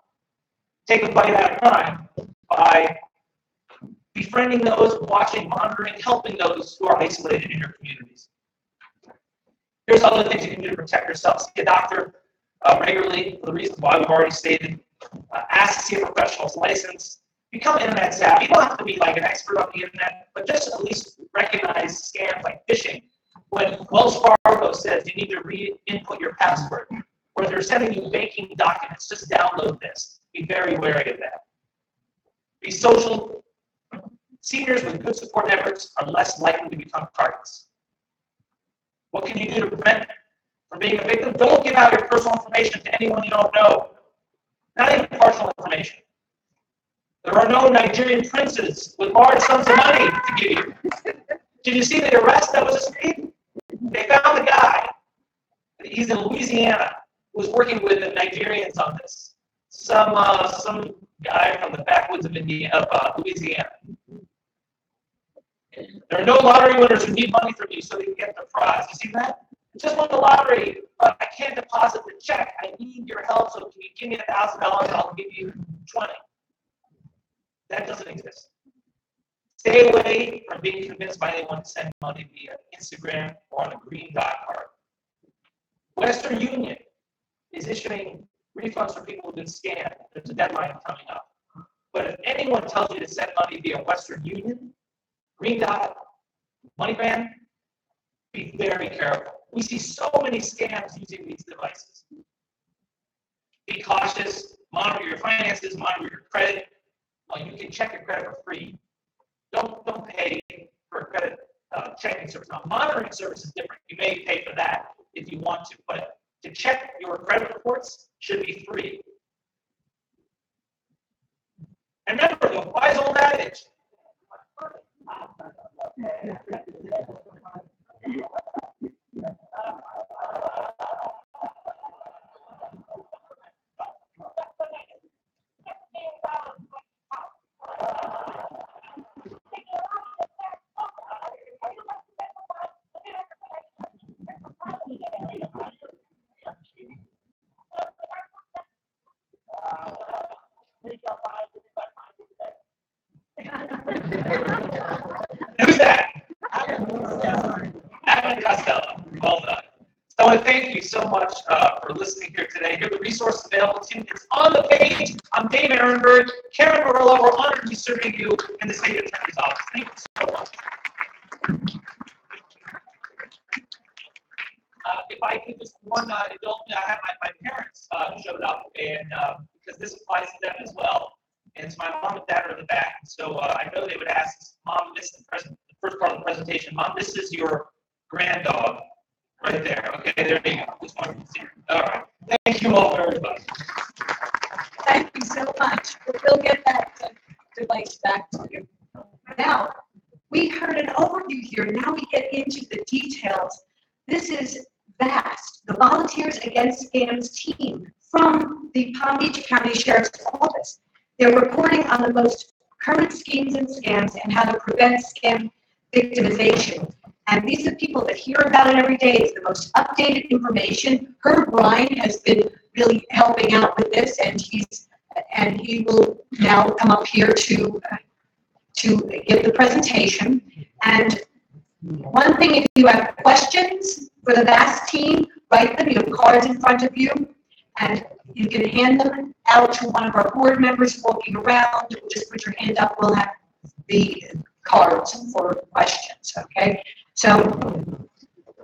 take a bite out of crime by befriending those, watching, monitoring, helping those who are isolated in your communities. Here's other things you can do to protect yourself. See a doctor regularly for the reasons why we've already stated. ask to see a professional's license, become internet savvy. You don't have to be like an expert on the internet, but just at least recognize scams like phishing. When Wells Fargo says you need to re-input your password, or they're sending you banking documents, just download this. Be very wary of that. Be social. Seniors with good support networks are less likely to become targets. What can you do to prevent from being a victim? Don't give out your personal information to anyone you don't know. Not even partial information. There are no Nigerian princes with large sums of money to give you. Did you see the arrest that was made? They found the guy. He's in Louisiana who was working with the Nigerians on this. Some guy from the backwoods of Louisiana. There are no lottery winners who need money from you so they can get the prize. You see that? I just won the lottery, but I can't deposit the check. I need your help, so can you give me $1,000? I'll give you 20. That doesn't exist. Stay away from being convinced by anyone to send money via Instagram or on a green dot card. Western Union is issuing refunds for people who've been scammed. There's a deadline coming up. But if anyone tells you to send money via Western Union, Green Dot, MoneyGram, be very careful. We see so many scams using these devices. Be cautious, monitor your finances, monitor your credit. You can check your credit for free. Don't pay for a credit checking service. Now, monitoring service is different. You may pay for that if you want to, but to check your credit reports should be free. And remember, the wise old adage. Who's that? Adam Costello. Well done. So I want to thank you so much for listening here today. Here are the resources available to you. It's on the page. I'm Dave Ehrenberg. Karen Morello, we're honored to be serving you in the State Attorney's Office. Thank you so much. If I could just one adult, I have my parents showed up, and because this applies to them as well. And it's my mom and dad are in the back. So I know they would ask, Mom, this is the first part of the presentation. Mom, this is your grand dog right there. Okay, there you go. Just wanted to see. All right. Thank you all very much. Thank you so much. We'll get that device back to you. Now, we heard an overview here. Now we get into the details. This is vast. The Volunteers Against Scams team from the Palm Beach County Sheriff's Office. They're reporting on the most current schemes and scams and how to prevent scam victimization. And these are people that hear about it every day. It's the most updated information. Herb Ryan has been really helping out with this, and he will now come up here to give the presentation. And one thing, if you have questions for the VAST team, write them. You have cards in front of you, and you can hand them out to one of our board members walking around. Just put your hand up. We'll have the cards for questions, okay? So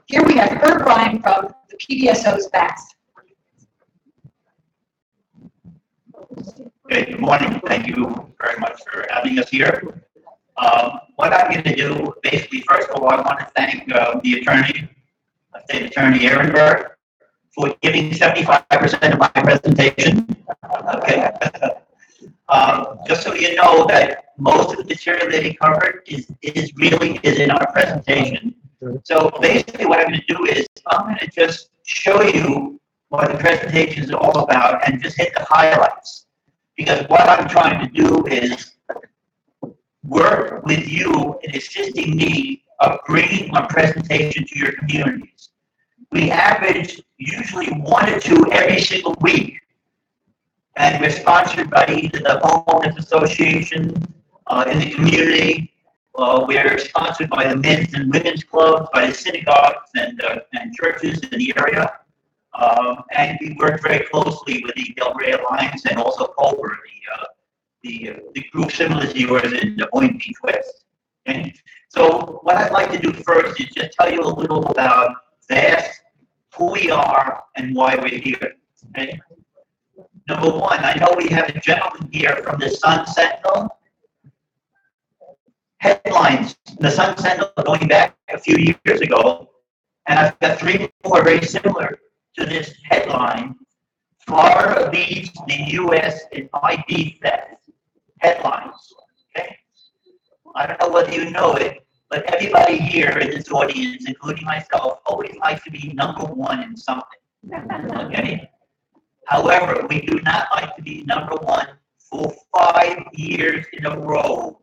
here we have Herb Ryan from the PDSO's VAST. Good morning. Thank you very much for having us here. What I'm going to do, basically, first of all, I want to thank the attorney, State Attorney Ehrenberg, for giving 75% of my presentation. Okay. Just so you know that most of the material that he covered is in our presentation. So basically, what I'm going to do is I'm going to just show you what the presentation is all about and just hit the highlights. Because what I'm trying to do is work with you in assisting me of bringing my presentation to your communities. We average usually 1 or 2 every single week. And we're sponsored by either the Homeowners Association in the community. We're sponsored by the men's and women's clubs, by the synagogues and churches in the area. And we work very closely with the Del Rey Alliance and also Culver, the group similar to yours in the Point Beach West. Okay? So what I'd like to do first is just tell you a little about VAST, who we are, and why we're here. Okay? Number one, I know we have a gentleman here from the Sun Sentinel. Headlines, the Sun Sentinel going back a few years ago, and I've got three more very similar to this headline. Florida leads the U.S. in ID theft. Headlines, okay? I don't know whether you know it, but everybody here in this audience, including myself, always likes to be number one in something, okay? However, we do not like to be number one for 5 years in a row,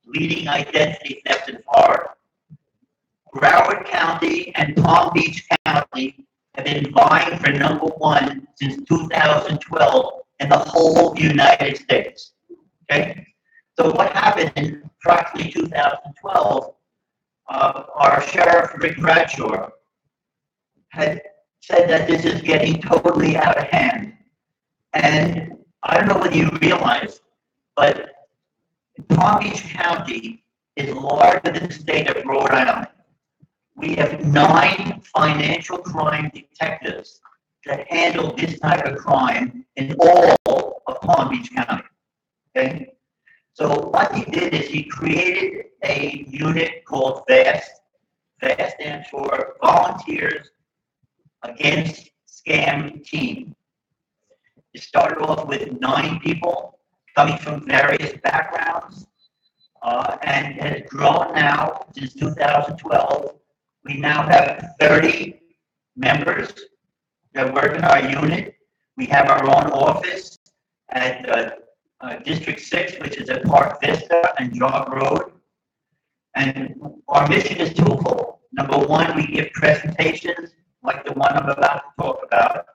leading identity theft in Florida. Broward County and Palm Beach County have been vying for number one since 2012 in the whole United States. Okay? So what happened in approximately 2012, our Sheriff Rick Bradshaw had said that this is getting totally out of hand. And I don't know whether you realize, but Palm Beach County is larger than the state of Rhode Island. We have 9 financial crime detectives that handle this type of crime in all of Palm Beach County. Okay? So what he did is he created a unit called VAST. VAST stands for Volunteers Against Scam Team. It started off with 9 people coming from various backgrounds, and has grown now since 2012. We now have 30 members that work in our unit. We have our own office at District 6, which is at Park Vista and Jog Road. And our mission is twofold. Number one, we give presentations like the one I'm about to talk about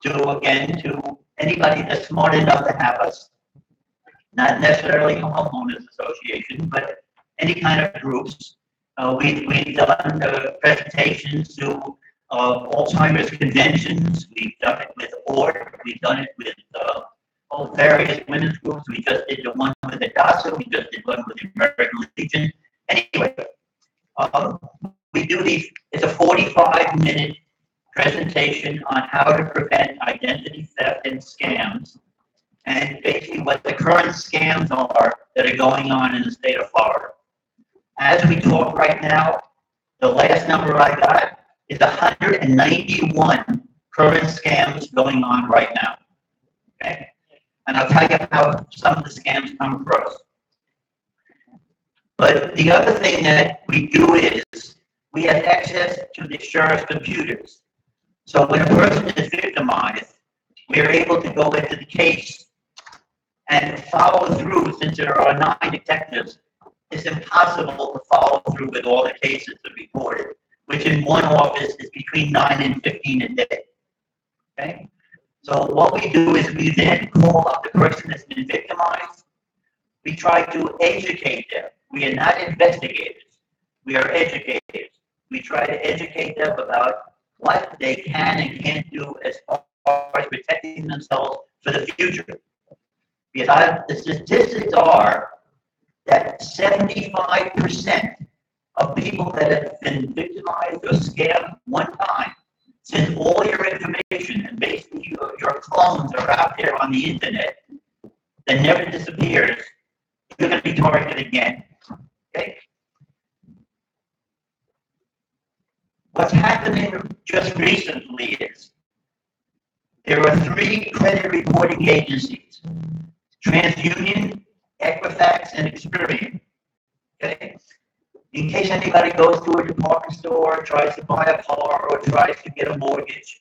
to anybody that's smart enough to have us. Not necessarily a homeowners association, but any kind of groups. We've done presentations to Alzheimer's conventions. We've done it with ORT. We've done it with various women's groups. We just did the one with the DASA. We just did one with the American Legion. Anyway, we do these. It's a 45-minute presentation on how to prevent identity theft and scams, and basically what the current scams are that are going on in the state of Florida. As we talk right now, the last number I got is 191 current scams going on right now. Okay? And I'll tell you how some of the scams come across. But the other thing that we do is we have access to the sheriff's computers. So when a person is victimized, we are able to go into the case and follow through. Since there are 9 detectives, it's impossible to follow through with all the cases that are reported, which in one office is between 9 and 15 a day. Okay? So what we do is we then call up the person that's been victimized. We try to educate them. We are not investigators. We are educators. We try to educate them about what they can and can't do as far as protecting themselves for the future. Because the statistics are that 75% of people that have been victimized or scammed one time, since all your information and basically your clones are out there on the internet, that never disappears, you're going to be targeted again. Okay? What's happening just recently is there are 3 credit reporting agencies: TransUnion, Equifax, and Experian. Okay? In case anybody goes to a department store, tries to buy a car, or tries to get a mortgage,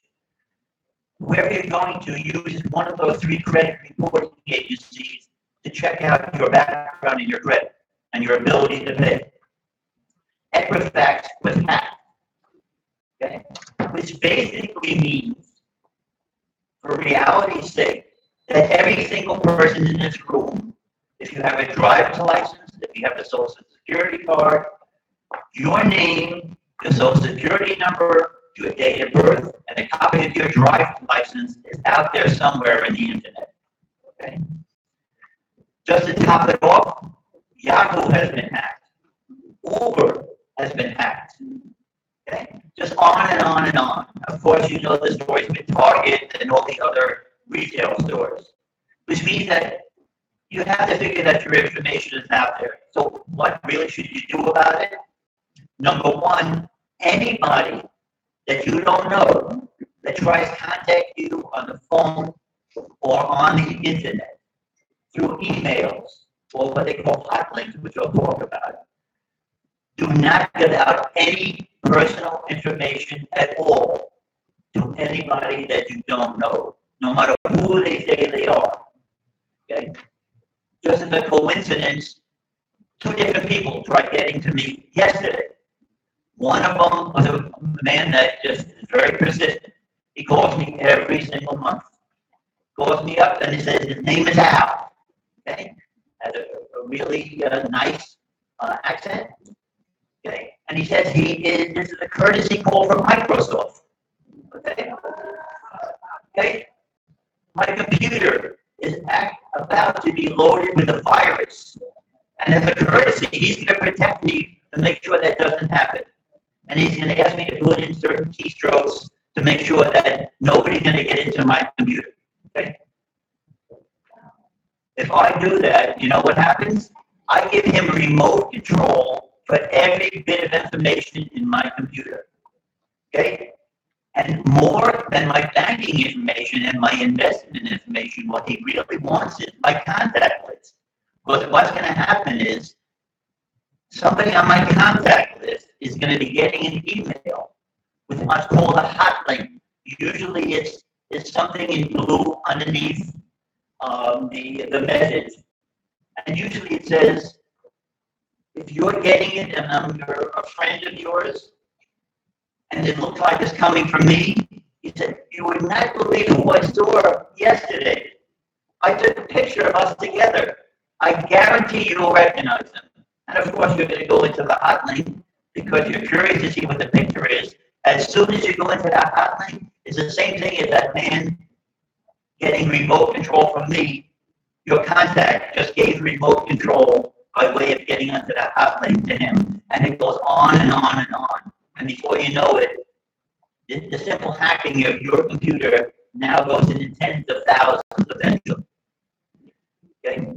where you're going to use one of those 3 credit reporting agencies to check out your background and your credit and your ability to pay. Equifax was hacked. Okay? Which basically means, for reality's sake, that every single person in this room, if you have a driver's license, if you have a social security card, your name, your social security number, your date of birth, and a copy of your driver's license is out there somewhere in the internet. Okay? Just to top it off, Yahoo has been hacked. Uber has been hacked. Okay? Just on and on and on. Of course, you know the stories with Target and all the other retail stores, which means that you have to figure that your information is out there. So what really should you do about it? Number one, anybody that you don't know that tries to contact you on the phone or on the internet through emails or what they call hot links, which I'll talk about, do not give out any personal information at all to anybody that you don't know, no matter who they say they are. Okay? Just as a coincidence, two different people tried getting to me yesterday. One of them was a man that just is very persistent. He calls me every single month. Calls me up and he says his name is Al. Okay? Has a really nice accent. Okay? And he says this is a courtesy call from Microsoft. Okay? Okay? My computer is about to be loaded with a virus. And as a courtesy, he's going to protect me to make sure that doesn't happen. And he's going to ask me to put in certain keystrokes to make sure that nobody's going to get into my computer. Okay? If I do that, you know what happens? I give him remote control for every bit of information in my computer. Okay? And more than my banking information and my investment information, what he really wants is my contact list. Because what's going to happen is somebody on my contact list is going to be getting an email with what's called a hot link. Usually it's something in blue underneath the message. And usually it says, if you're getting it and you're a friend of yours, and it looks like it's coming from me, he said, you would not believe who I saw yesterday. I took a picture of us together. I guarantee you'll recognize him. And of course, you're going to go into the hot link because you're curious to see what the picture is. As soon as you go into that hot link, it's the same thing as that man getting remote control from me. Your contact just gave remote control by way of getting onto that hot link to him. And it goes on and on and on. And before you know it, the simple hacking of your computer now goes into tens of thousands eventually. Okay?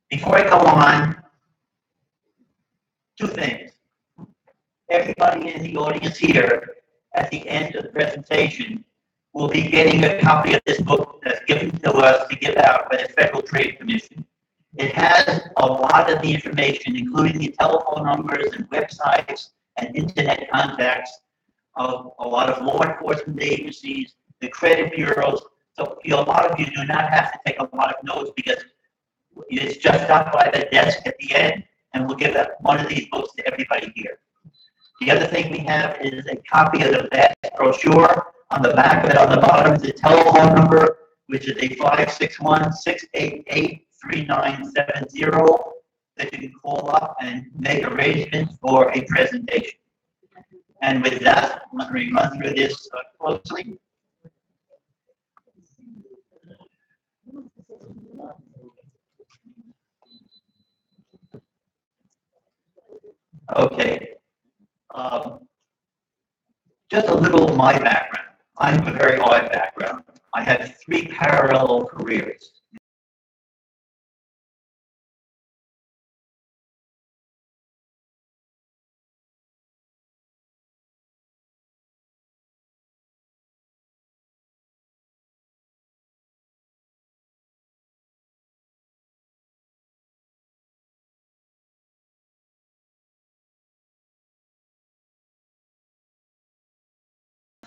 Before I go on, two things. Everybody in the audience here, at the end of the presentation, will be getting a copy of this book that's given to us to give out by the Federal Trade Commission. It has a lot of the information, including the telephone numbers and websites and internet contacts of a lot of law enforcement agencies, the credit bureaus. So a lot of you do not have to take a lot of notes because it's just up by the desk at the end, and we'll give one of these books to everybody here. The other thing we have is a copy of the vast brochure. On the back of it, on the bottom, is a telephone number, which is a 561-688-3970 that you can call up and make arrangements for a presentation. And with that, let me run through this closely. Okay. Just a little of my background. I have a very odd background. I had 3 parallel careers.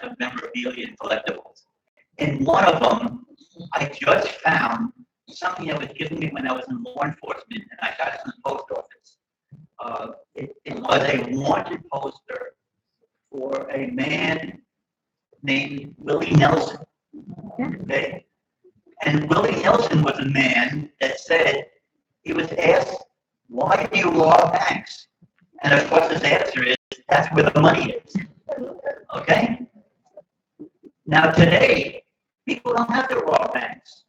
Of memorabilia and collectibles. In one of them, I just found something that was given me when I was in law enforcement, and I got it from the post office. It was a wanted poster for a man named Willie Nelson. Okay? And Willie Nelson was a man that said, he was asked, why do you rob banks? And of course, his answer is, that's where the money is. Okay? Now today, people don't have to rob banks.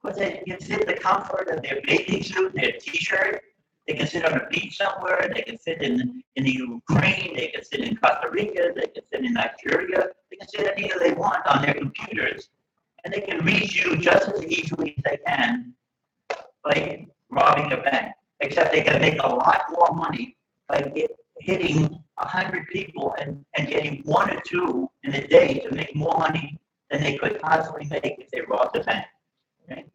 Because they can sit in the comfort of their bathing suit, their t-shirt. They can sit on a beach somewhere. They can sit in the Ukraine. They can sit in Costa Rica. They can sit in Nigeria. They can sit anywhere they want on their computers. And they can reach you just as easily as they can by robbing a bank. Except they can make a lot more money by hitting 100 people and getting 1 or 2 in a day to make more money than they could possibly make if they robbed a bank. Okay?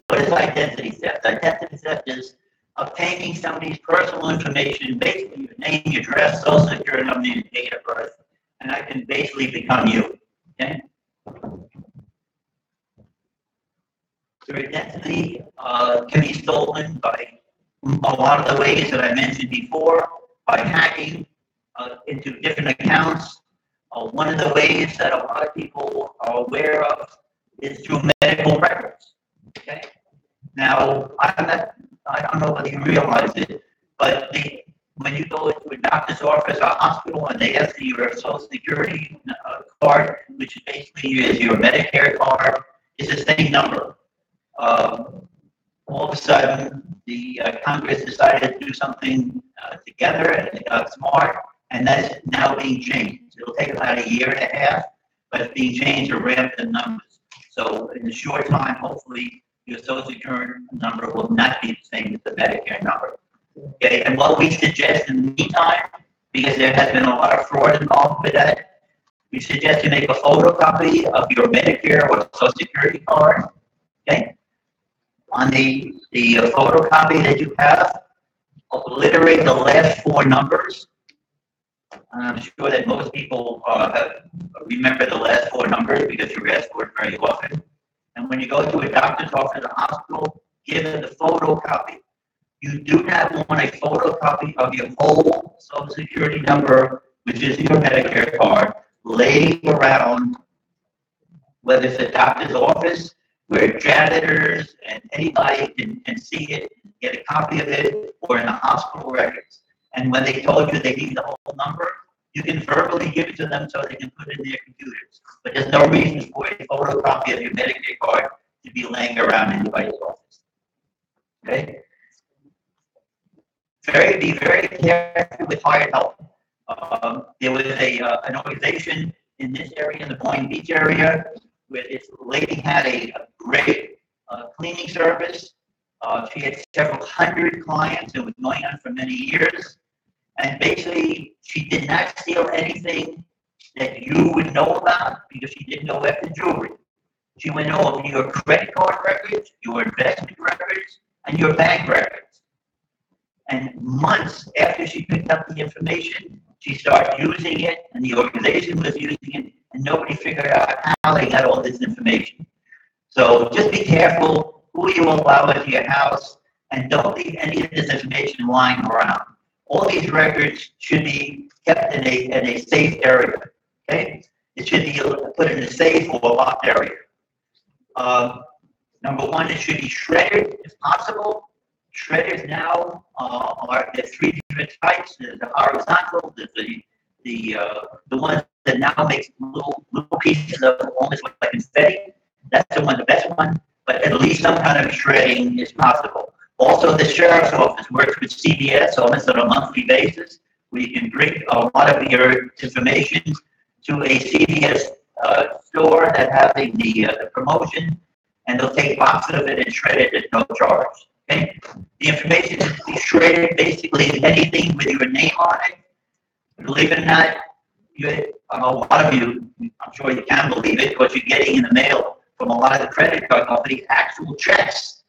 What is identity theft? Identity theft is obtaining somebody's personal information, basically your name, your address, social security number, and date of birth, and I can basically become you. Okay? Your identity can be stolen by a lot of the ways that I mentioned before, by hacking into different accounts. One of the ways that a lot of people are aware of is through medical records. Okay. Now, I don't know whether you realize it, but when you go into a doctor's office or hospital and they ask you your social security card, which basically is your Medicare card, it's the same number. All of a sudden, the Congress decided to do something together, and they got smart, and that's now being changed. It'll take about a year and a half, but it's being changed to ramp the numbers. So in a short time, hopefully, your social security number will not be the same as the Medicare number. Okay, and what we suggest in the meantime, because there has been a lot of fraud involved with that, we suggest you make a photocopy of your Medicare or social security card. Okay, on the photocopy that you have, obliterate the last 4 numbers. I'm sure that most people remember the last 4 numbers because you're asked for it very often. And when you go to a doctor's office or hospital, give them the photocopy. You do not want a photocopy of your whole social security number, which is your Medicare card, laying around, whether it's a doctor's office, where janitors and anybody can see it, get a copy of it, or in the hospital records. And when they told you they need the whole number, you can verbally give it to them so they can put it in their computers. But there's no reason for a photocopy of your Medicare card to be laying around in anybody's office. Okay? Be very careful with hired help. There was an organization in this area, in the Boynton Beach area, where this lady had a great cleaning service. She had several hundred clients. It was going on for many years. And basically, she did not steal anything that you would know about because she didn't know about the jewelry. She would know of your credit card records, your investment records, and your bank records. And months after she picked up the information, she started using it, and the organization was using it, and nobody figured out how they got all this information. So just be careful who you allow into your house, and don't leave any of this information lying around. All these records should be kept in a safe area. Okay, it should be put in a safe or a locked area. Number 1, it should be shredded if possible. Shredders now there's 3 different types. There's the horizontal, there's the ones that now makes little pieces of almost like confetti. That's the best one. But at least some kind of shredding is possible. Also, the sheriff's office works with CBS almost on a monthly basis, where you can bring a lot of your information to a CBS store that's having the promotion, and they'll take boxes of it and shred it at no charge. Okay? The information is to be shredded, basically anything with your name on it. Believe it or not, a lot of you, I'm sure you can believe it, because you're getting in the mail from a lot of the credit card companies actual checks.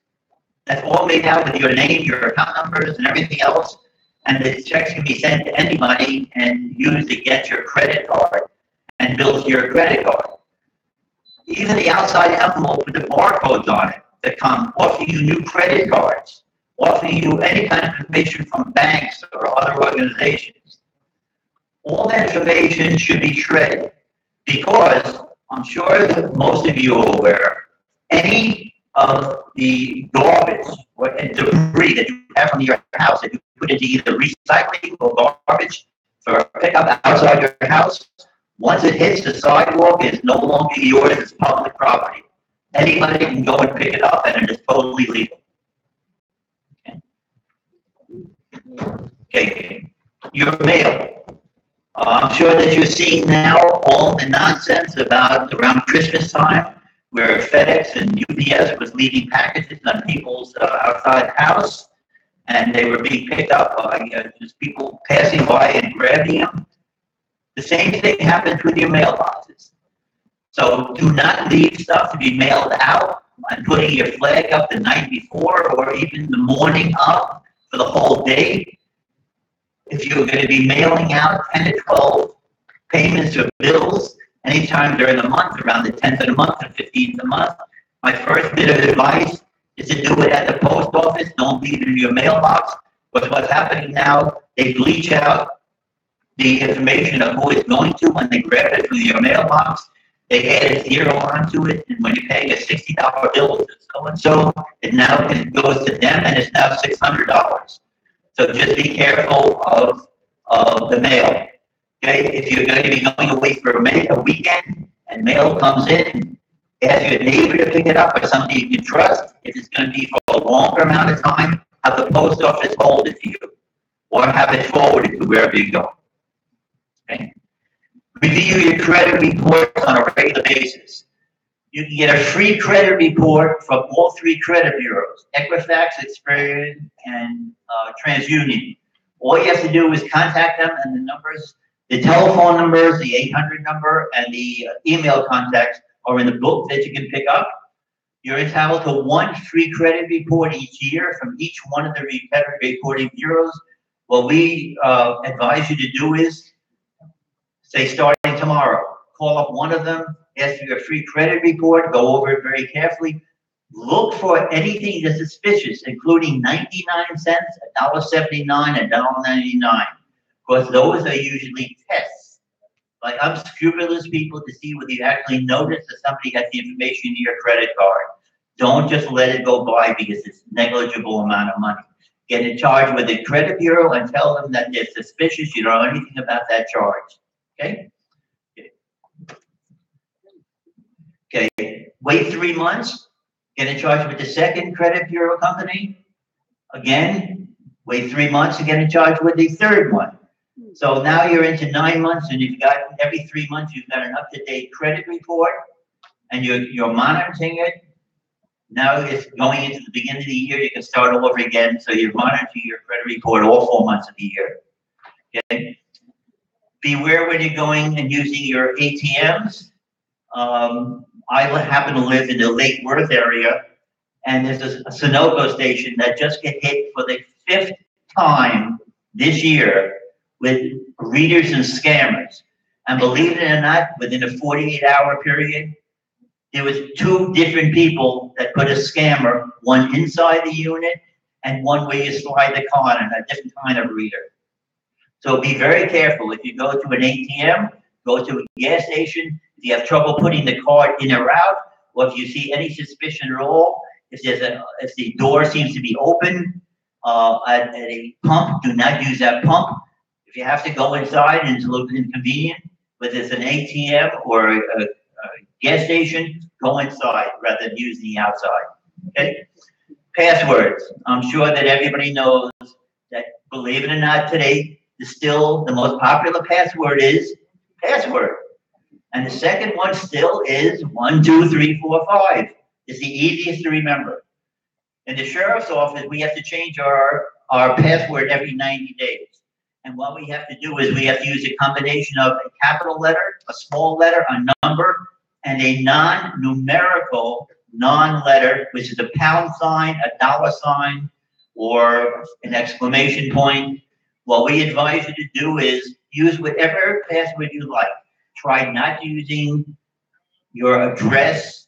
That's all made out with your name, your account numbers, and everything else. And the checks can be sent to anybody and used to get your credit card and build your credit card. Even the outside envelope with the barcodes on it that come offering you new credit cards, offering you any kind of information from banks or other organizations. All that information should be shredded because I'm sure that most of you are aware, any of the garbage, or debris that you have from your house that you put into either recycling or garbage for pickup outside your house, once it hits the sidewalk, it's no longer yours, it's public property. Anybody can go and pick it up, and it is totally legal. Okay, your mail. I'm sure that you're seeing now all the nonsense about around Christmas time, where FedEx and UPS was leaving packages on people's outside the house, and they were being picked up by just people passing by and grabbing them. The same thing happens with your mailboxes. So do not leave stuff to be mailed out and putting your flag up the night before or even the morning up for the whole day. If you're going to be mailing out 10 to 12 payments or bills anytime during the month, around the 10th of the month or 15th of the month, my first bit of advice is to do it at the post office. Don't leave it in your mailbox. But what's happening now, they bleach out the information of who it's going to when they grab it from your mailbox. They add a zero onto it, and when you're paying a $60 bill to so-and-so, it now goes to them, and it's now $600. So just be careful of the mail. Okay, if you're going to be going away for a weekend and mail comes in, ask your neighbor to pick it up or somebody you can trust. If it's going to be for a longer amount of time, have the post office hold it to you or have it forwarded to wherever you go. Okay. Review your credit reports on a regular basis. You can get a free credit report from all three credit bureaus, Equifax, Experian, and TransUnion. All you have to do is contact them, and the numbers, the telephone numbers, the 800 number, and the email contacts are in the book that you can pick up. You're entitled to one free credit report each year from each one of the credit reporting bureaus. What we advise you to do is, say starting tomorrow, call up one of them, ask for your free credit report, go over it very carefully. Look for anything that's suspicious, including 99 cents, $1.79, $1.99, because those are usually tests by unscrupulous people to see whether you actually notice that somebody has the information in your credit card. Don't just let it go by because it's negligible amount of money. Get in charge with the credit bureau and tell them that they're suspicious, you don't know anything about that charge. Okay? Okay, wait 3 months, get in charge with the second credit bureau company. Again, wait 3 months to get in charge with the third one. So now you're into 9 months, and you've got every 3 months you've got an up-to-date credit report, and you're monitoring it. Now it's going into the beginning of the year, you can start all over again. So you're monitoring your credit report all 4 months of the year. Okay. Beware when you're going and using your ATMs. I happen to live in the Lake Worth area, and there's a Sunoco station that just got hit for the 5th time this year with readers and scammers. And believe it or not, within a 48-hour period, there was 2 different people that put a scammer, one inside the unit and one where you slide the card in a different kind of reader. So be very careful. If you go to an ATM, go to a gas station, if you have trouble putting the card in or out, or if you see any suspicion at all, if the door seems to be open at a pump, do not use that pump. If you have to go inside and it's a little inconvenient, whether it's an ATM or a gas station, go inside rather than use the outside. Okay? Passwords. I'm sure that everybody knows that, believe it or not, today, still the most popular password is password. And the second one still is 1, 2, 3, 4, 5. It's the easiest to remember. In the sheriff's office, we have to change our password every 90 days. And what we have to do is we have to use a combination of a capital letter, a small letter, a number, and a non-numerical non-letter, which is a pound sign, a dollar sign, or an exclamation point. What we advise you to do is use whatever password you like. Try not using your address,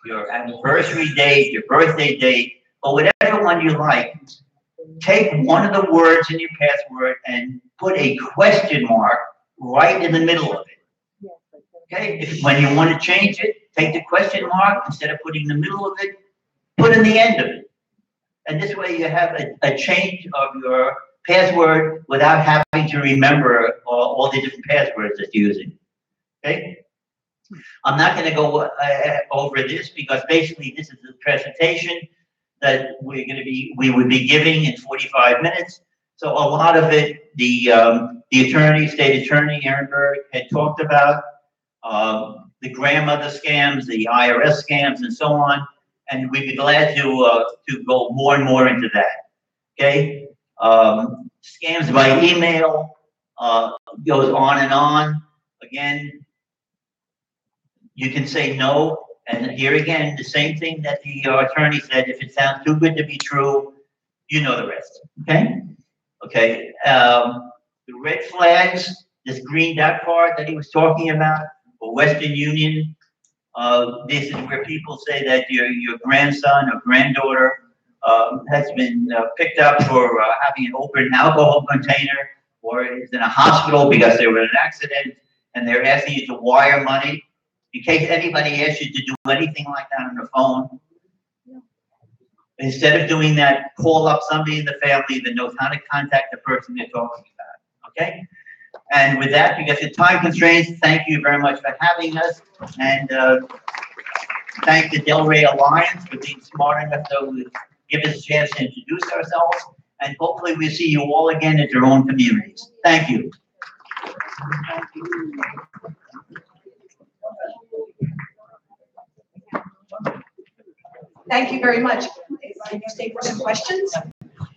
your anniversary date, your birthday date, or whatever one you like. Take one of the words in your password and put a question mark right in the middle of it. Okay? When you want to change it, take the question mark, instead of putting in the middle of it, put in the end of it. And And this way you have a change of your password without having to remember all the different passwords that you're using. Okay? I'm not going to go over this because basically this is the presentation that we would be giving in 45 minutes. So a lot of it, the state attorney, Ehrenberg, had talked about, the grandmother scams, the IRS scams, and so on. And we'd be glad to go more and more into that. Okay? Scams by email goes on and on. Again, you can say no. And here again, the same thing that the attorney said, if it sounds too good to be true, you know the rest. Okay? Okay. The red flags, this green dot card that he was talking about, for Western Union, this is where people say that your grandson or granddaughter has been picked up for having an open alcohol container, or is in a hospital because they were in an accident, and they're asking you to wire money. In case anybody asks you to do anything like that on the phone, instead of doing that, call up somebody in the family that knows how to contact the person they're talking about. Okay? And with that, because of time constraints, thank you very much for having us, and thank the Delray Alliance for being smart enough to give us a chance to introduce ourselves, and hopefully we'll see you all again at your own communities. Thank you. Thank you very much. Anybody stay for some questions?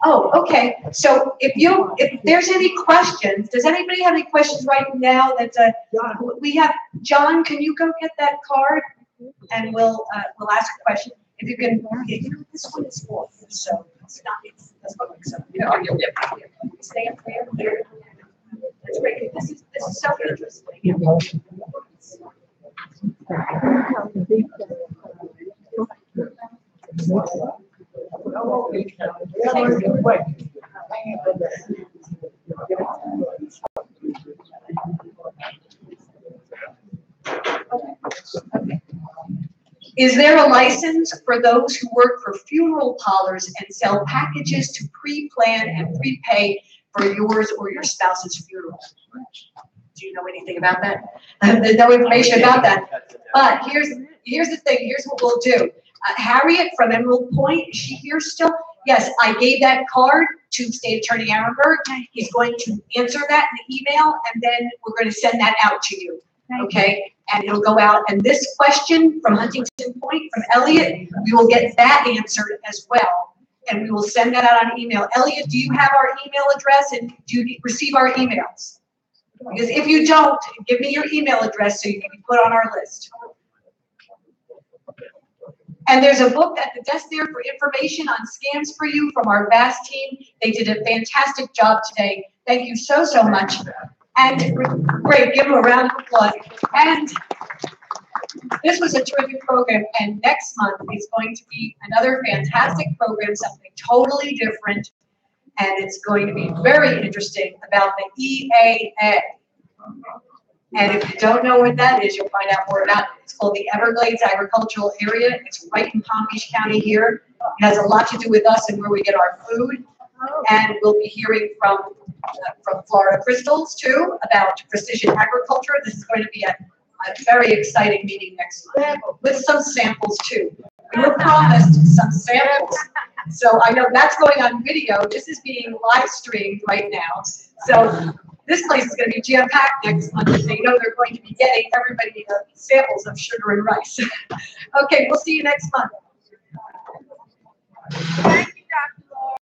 Oh, okay. So if there's any questions, does anybody have any questions right now that we have? John, can you go get that card and we'll ask a question. If you can, this one is full, so it's not. That's what makes sense. Stay up there. That's great. This is so interesting. Is there a license for those who work for funeral parlors and sell packages to pre-plan and prepay for yours or your spouse's funeral? Do you know anything about that? There's no information about that. But here's the thing. Here's what we'll do. Harriet from Emerald Point, is she here still? Yes, I gave that card to State Attorney Ehrenberg. He's going to answer that in the email, and then we're going to send that out to you. Okay? And it'll go out. And this question from Huntington Point, from Elliot, we will get that answered as well. And we will send that out on email. Elliot, do you have our email address, and do you receive our emails? Because if you don't, give me your email address so you can be put on our list. And there's a book at the desk there for information on scams for you from our vast team. They did a fantastic job today. Thank you so, so much. And great, give them a round of applause. And this was a terrific program. And next month is going to be another fantastic program, something totally different. And it's going to be very interesting about the EAA. And if you don't know what that is, you'll find out more about it. It's called the Everglades Agricultural Area. It's right in Palm Beach County here. It has a lot to do with us and where we get our food. And we'll be hearing from Florida Crystals too about precision agriculture. This is going to be a very exciting meeting next month with some samples too. We were promised some samples. So I know that's going on video. This is being live streamed right now. So this place is going to be jam-packed next month. So you know they're going to be getting everybody samples of sugar and rice. Okay, we'll see you next month.